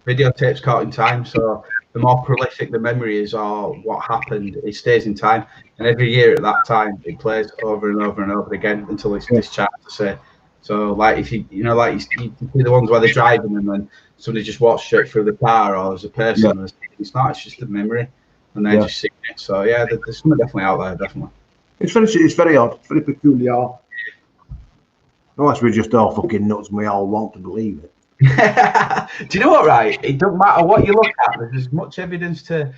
videotapes caught in time. So the more prolific the memory is or what happened, it stays in time. And every year at that time, it plays over and over and over again until it's discharged. To say. So like if you see the ones where they're driving and then somebody just walks straight through the car or there's a person. It's not. It's just the memory, and they're just seeing it. So yeah, there's something definitely out there. Definitely. It's very odd. It's very peculiar. Unless we're just all fucking nuts and we all want to believe it. Do you know what, right? It doesn't matter what you look at. There's as much evidence to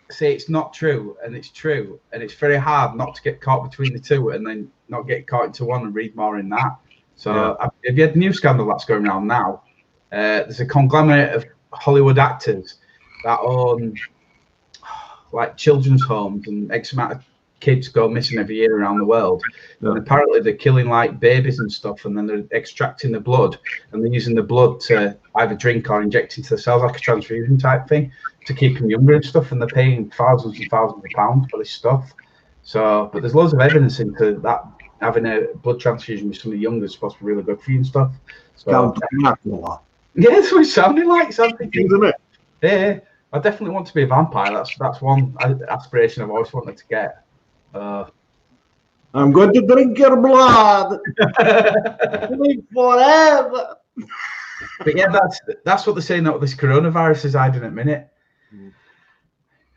say it's not true and it's true. And it's very hard not to get caught between the two and then not get caught into one and read more in that. So if you had the new scandal that's going around now, there's a conglomerate of Hollywood actors that own like children's homes and X amount of kids go missing every year around the world, and apparently they're killing like babies and stuff, and then they're extracting the blood and they're using the blood to either drink or inject into the cells like a transfusion type thing to keep them younger and stuff, and they're paying thousands and thousands of pounds for this stuff. So but there's loads of evidence into that having a blood transfusion with somebody younger is supposed to be really good for you and stuff. So that's what it sounded like. Isn't it? Yeah, I definitely want to be a vampire. That's one aspiration I've always wanted to get. I'm going to drink your blood. Drink forever. But yeah, that's what they're saying that this coronavirus is hiding at the minute.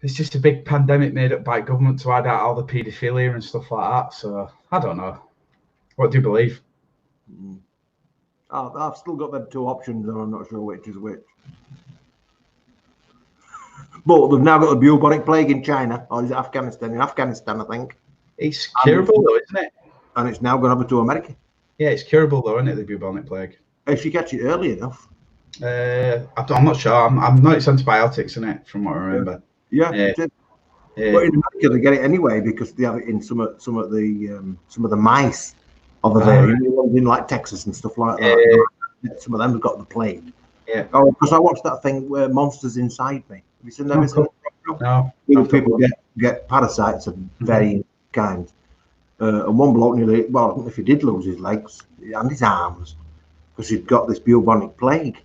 It's just a big pandemic made up by government to hide out all the paedophilia and stuff like that. So I don't know. What do you believe? I've still got them two options, and I'm not sure which is which. But they've now got the bubonic plague in China, or is it Afghanistan? In Afghanistan, I think. It's curable, though, isn't it? And it's now gone over to America. Yeah, it's curable, though, isn't it, the bubonic plague? If you catch it early enough. I'm not sure. I'm not. It's antibiotics, isn't it? From what I remember. Yeah. It is. But in America, they get it anyway because they have it in some of the mice over there. You know, in like Texas and stuff like that. Some of them have got the plague. Yeah. Oh, because I watched that thing where Monsters Inside Me. Have you seen that? No. People get parasites of varying kinds. And one bloke nearly, well, if he did lose his legs and his arms, because he'd got this bubonic plague,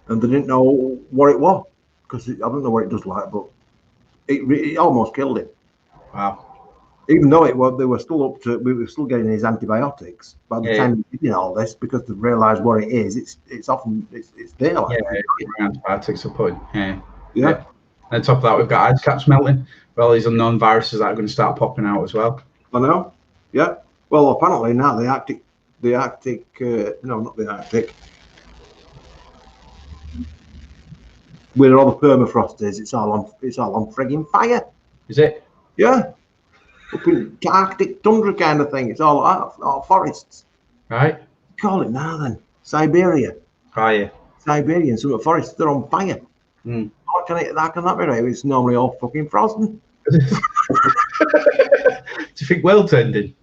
and they didn't know what it was, because I don't know what it does like, but it almost killed him. Wow. Even though they were still we were still getting his antibiotics by the time we did all this, because they realised what it is. It's often there. Like antibiotics are put. Yeah. And on top of that, we've got ice caps melting. Well, these unknown viruses that are going to start popping out as well. I know. Yeah. Well, apparently now the Arctic, no, not the Arctic. Where all the permafrost is, it's all on frigging fire. Is it? Yeah. Up in Arctic tundra kind of thing. It's all forests. Right. Call it now then. Siberia. Fire. Siberia and some of the forests, they're on fire. How can that be right? It's normally all fucking frozen. Do you think world's ending?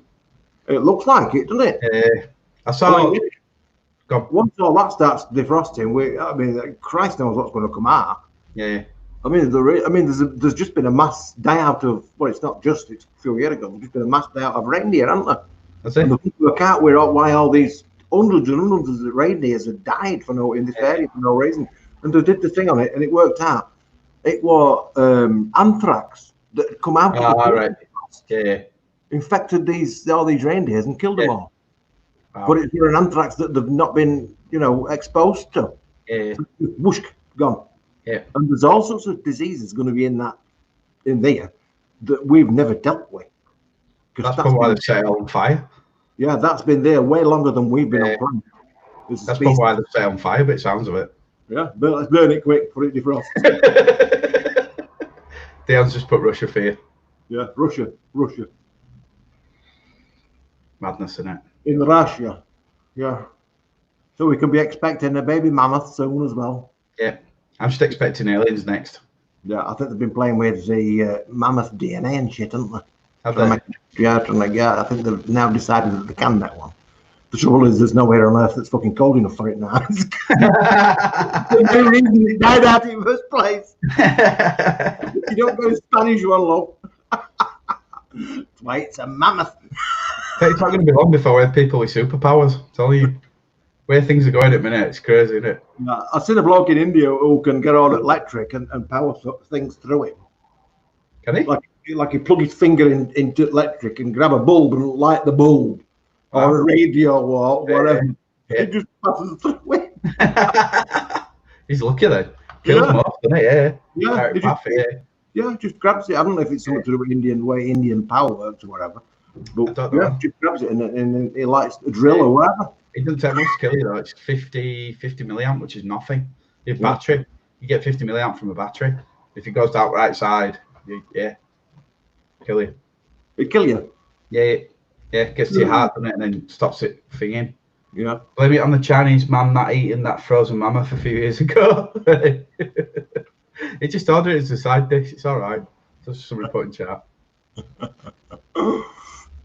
It looks like it, doesn't it? I saw. Once all that starts defrosting, Christ knows what's going to come out. Yeah. There's just been a mass die out of. Well, it's not just. It's a few years ago. There's just been a mass die out of reindeer, hasn't there? That's it. And the people work out why all these hundreds and hundreds of reindeers have died in this area for no reason. And they did the thing on it, and it worked out. It was anthrax that had come out of the right. Yeah. Infected all these reindeers and killed them all. Wow. But it's an anthrax that they've not been, exposed to. Yeah. So, whoosh, gone. Yeah. And there's all sorts of diseases going to be in there that we've never dealt with. That's probably why they set it on fire. Yeah, that's been there way longer than we've been on planet. That's probably why they set it on fire, but it sounds of it. Yeah, but let's burn it quick, put it defrost. Dan's just put Russia for you. Yeah, Russia. Madness, isn't it? In Russia, yeah. So we can be expecting a baby mammoth soon as well. Yeah, I'm just expecting aliens next. Yeah, I think they've been playing with the mammoth DNA and shit, haven't they? Have they? Yeah, I think they've now decided that they can that one. The trouble is, there's nowhere on Earth that's fucking cold enough for it now. There's no reason it died out in the first place. You don't go to Spanish one, love. That's why it's a mammoth. It's not going to be long before we have people with superpowers. I'm telling you, where things are going at the minute, it's crazy, isn't it? I've seen a bloke in India who can get on electric and power things through it. Can he? Like he plug his finger into electric and grab a bulb and light the bulb. Or a radio or whatever. Yeah. It just passes through it. He's lucky then. Kills him off, doesn't it? Yeah. Just grabs it. I don't know if it's something to do with Indian power works or whatever. But just grabs it and he lights a drill or whatever. It doesn't take much to kill you though. It's 50 milliamp, which is nothing. Your battery, you get 50 milliamp from a battery. If it goes out right side, kill you. It kill you? Yeah, it gets to your heart, doesn't it, and then stops it thinging. Yeah. Blame it on the Chinese man that eating that frozen mammoth a few years ago. He just ordered it as a side dish. It's all right. Just somebody put in chat.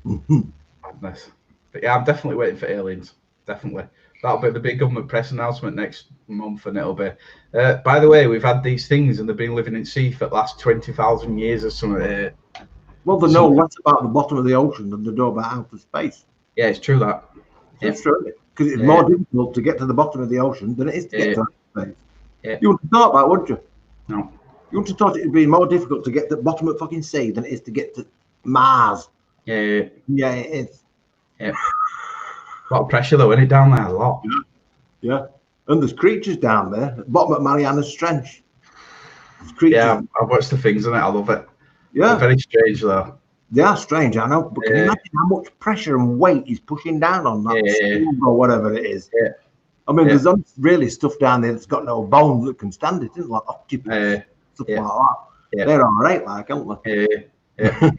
Madness. But yeah, I'm definitely waiting for aliens. Definitely. That'll be the big government press announcement next month, and it'll be. By the way, we've had these things, and they've been living in sea for the last 20,000 years or something. Well, they know less about the bottom of the ocean than they know about outer space. Yeah, it's true that. It's true. Because it's more difficult to get to the bottom of the ocean than it is to get to outer space. Yeah. You wouldn't have thought about it, would you? No. You wouldn't have thought it'd be more difficult to get to the bottom of the fucking sea than it is to get to Mars. Yeah, it is. Yeah. A lot of pressure though, isn't it, down there? A lot. Yeah. And there's creatures down there at the bottom of Mariana's Trench. Yeah, I've watched the things on it. I love it. Yeah. They're very strange though. They are strange, I know. But can you imagine how much pressure and weight is pushing down on that stone or whatever it is? Yeah. I mean, there's really stuff down there that's got no bones that can stand it, isn't it? Like octopus. stuff like that. Yeah. They're all right, like, aren't they? Yeah.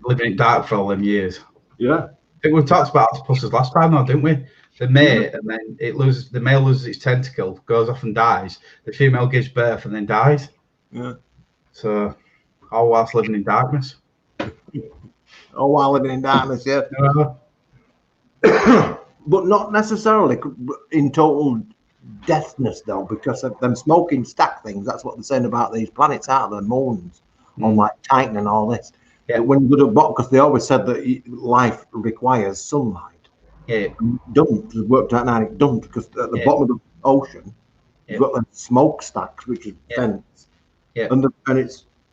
Living in dark for all them years. Yeah. I think we talked about octopuses last time, though, didn't we? The mate, and then the male loses its tentacle, goes off and dies. The female gives birth and then dies. Yeah. So, all whilst living in darkness. All while living in darkness, yeah. But not necessarily in total deathness, though, because of them smoking stack things. That's what they're saying about these planets, aren't they? Moons on like Titan and all this. Yeah. When you go to the bottom, because they always said that life requires sunlight. Yeah. Don't. It worked out now. It don't, because at the bottom of the ocean, you've got the smokestacks, which is vents, and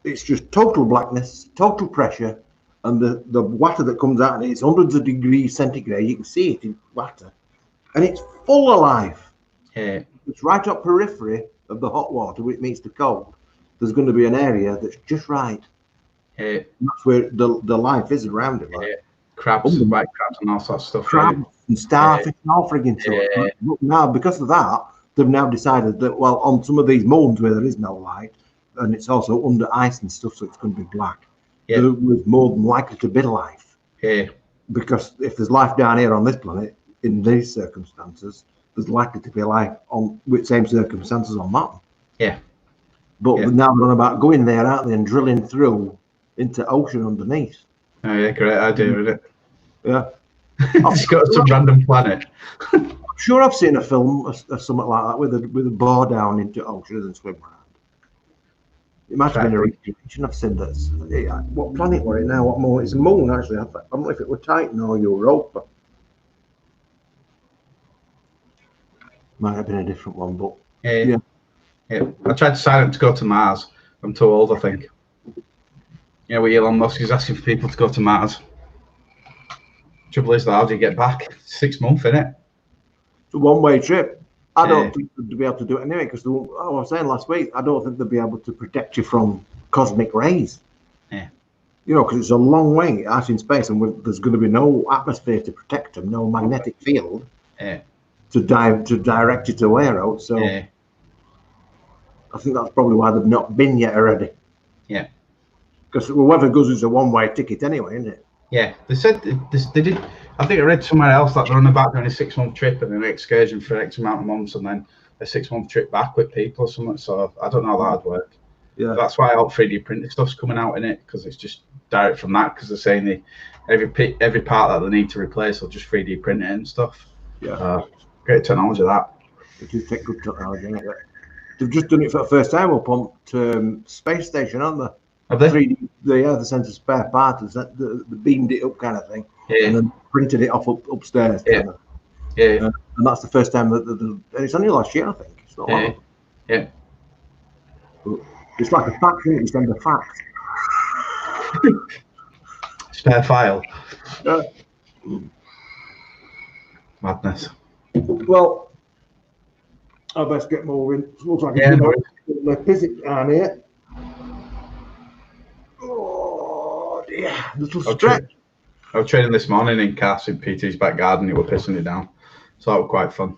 it's just total blackness, total pressure, and the water that comes out of it is hundreds of degrees centigrade. You can see it in water, and it's full of life. Yeah. It's right up periphery of the hot water, which meets the cold. There's going to be an area that's just right. Yeah. That's where the life is around it. Like. Crabs, white crabs, and all sorts of stuff. Crabs and starfish and all frigging stuff. But now, because of that, they've now decided that, well, on some of these moons where there is no light, and it's also under ice and stuff, so it's going to be black, there was more than likely to be life. Yeah. Because if there's life down here on this planet, in these circumstances, there's likely to be life on with same circumstances on that one. Yeah. But now they're on about going there, aren't they, and drilling through into ocean underneath. Oh yeah, great idea, isn't it? Yeah. It's got some random planet. I'm sure I've seen a film or something like that with a bar down into ocean and swim around. It might have been a recreation. I've seen that. What planet were it now? What moon? It's a moon, actually. I don't know if it were Titan or Europa. Might have been a different one, but yeah. I tried to sign up to go to Mars. I'm too old, I think. Yeah, well, Elon Musk is asking for people to go to Mars. Trouble is, though, how do you get back? 6 months, innit? It's a one-way trip. I don't think they'd be able to do it anyway, because I was saying last week, I don't think they'd be able to protect you from cosmic rays. Yeah. You know, because it's a long way out in space, and there's going to be no atmosphere to protect them, no magnetic field to direct it away out. So I think that's probably why they've not been yet already. Yeah. Because whoever goes is a one-way ticket anyway, isn't it? Yeah, they said they did. I think I read somewhere else that they're on about doing a 6-month trip and an excursion for X amount of months, and then a 6-month trip back with people or something. So I don't know how that'd work. Yeah, that's why all 3D printed stuff's coming out in it, because it's just direct from that. Because they're saying every part that they need to replace will just 3D print it and stuff. Yeah, great technology that. It is good technology, isn't it? They've just done it for the first time up on space station, haven't they? Have they? 3D, they sent a spare part, they beamed it up kind of thing, and then printed it off upstairs. And that's the first time and it's only last year, I think. It's not long. Yeah. But it's like a fax, isn't it? You send a fax. Spare file. Madness. Well, I best get moving. It looks like it's physics down here. Oh dear, little stretch. I was training this morning in Cass in PT's back garden. It was pissing it down, so that was quite fun.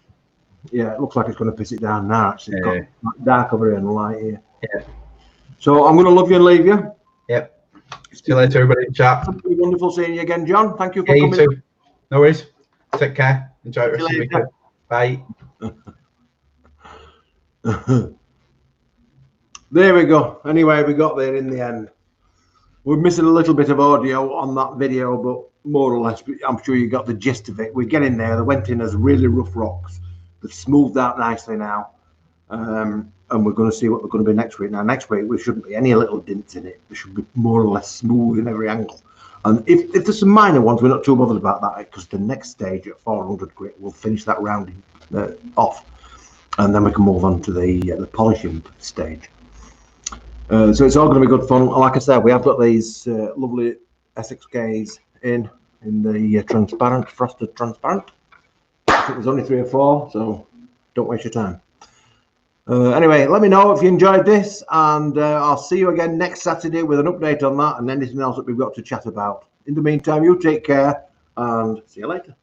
Yeah, it looks like it's going to piss it down now. Actually, it's got dark over here and light here. Yeah. So I'm going to love you and leave you. Yep. See you later, everybody. Chat. Wonderful seeing you again, John. Thank you for coming. You too. No worries. Take care. Enjoy the rest of the weekend. Bye. There we go. Anyway, we got there in the end. We're missing a little bit of audio on that video, but more or less, I'm sure you got the gist of it. We're getting there. They went in as really rough rocks. They've smoothed out nicely now. And we're going to see what they're going to be next week. Now, next week, there shouldn't be any little dints in it. They should be more or less smooth in every angle. And if there's some minor ones, we're not too bothered about that, because the next stage at 400 grit, we'll finish that rounding off. And then we can move on to the polishing stage. So it's all going to be good fun. Like I said, we have got these lovely SXKs in the transparent, frosted transparent. I think there's only 3 or 4, so don't waste your time. Anyway, let me know if you enjoyed this, and I'll see you again next Saturday with an update on that and anything else that we've got to chat about. In the meantime, you take care, and see you later.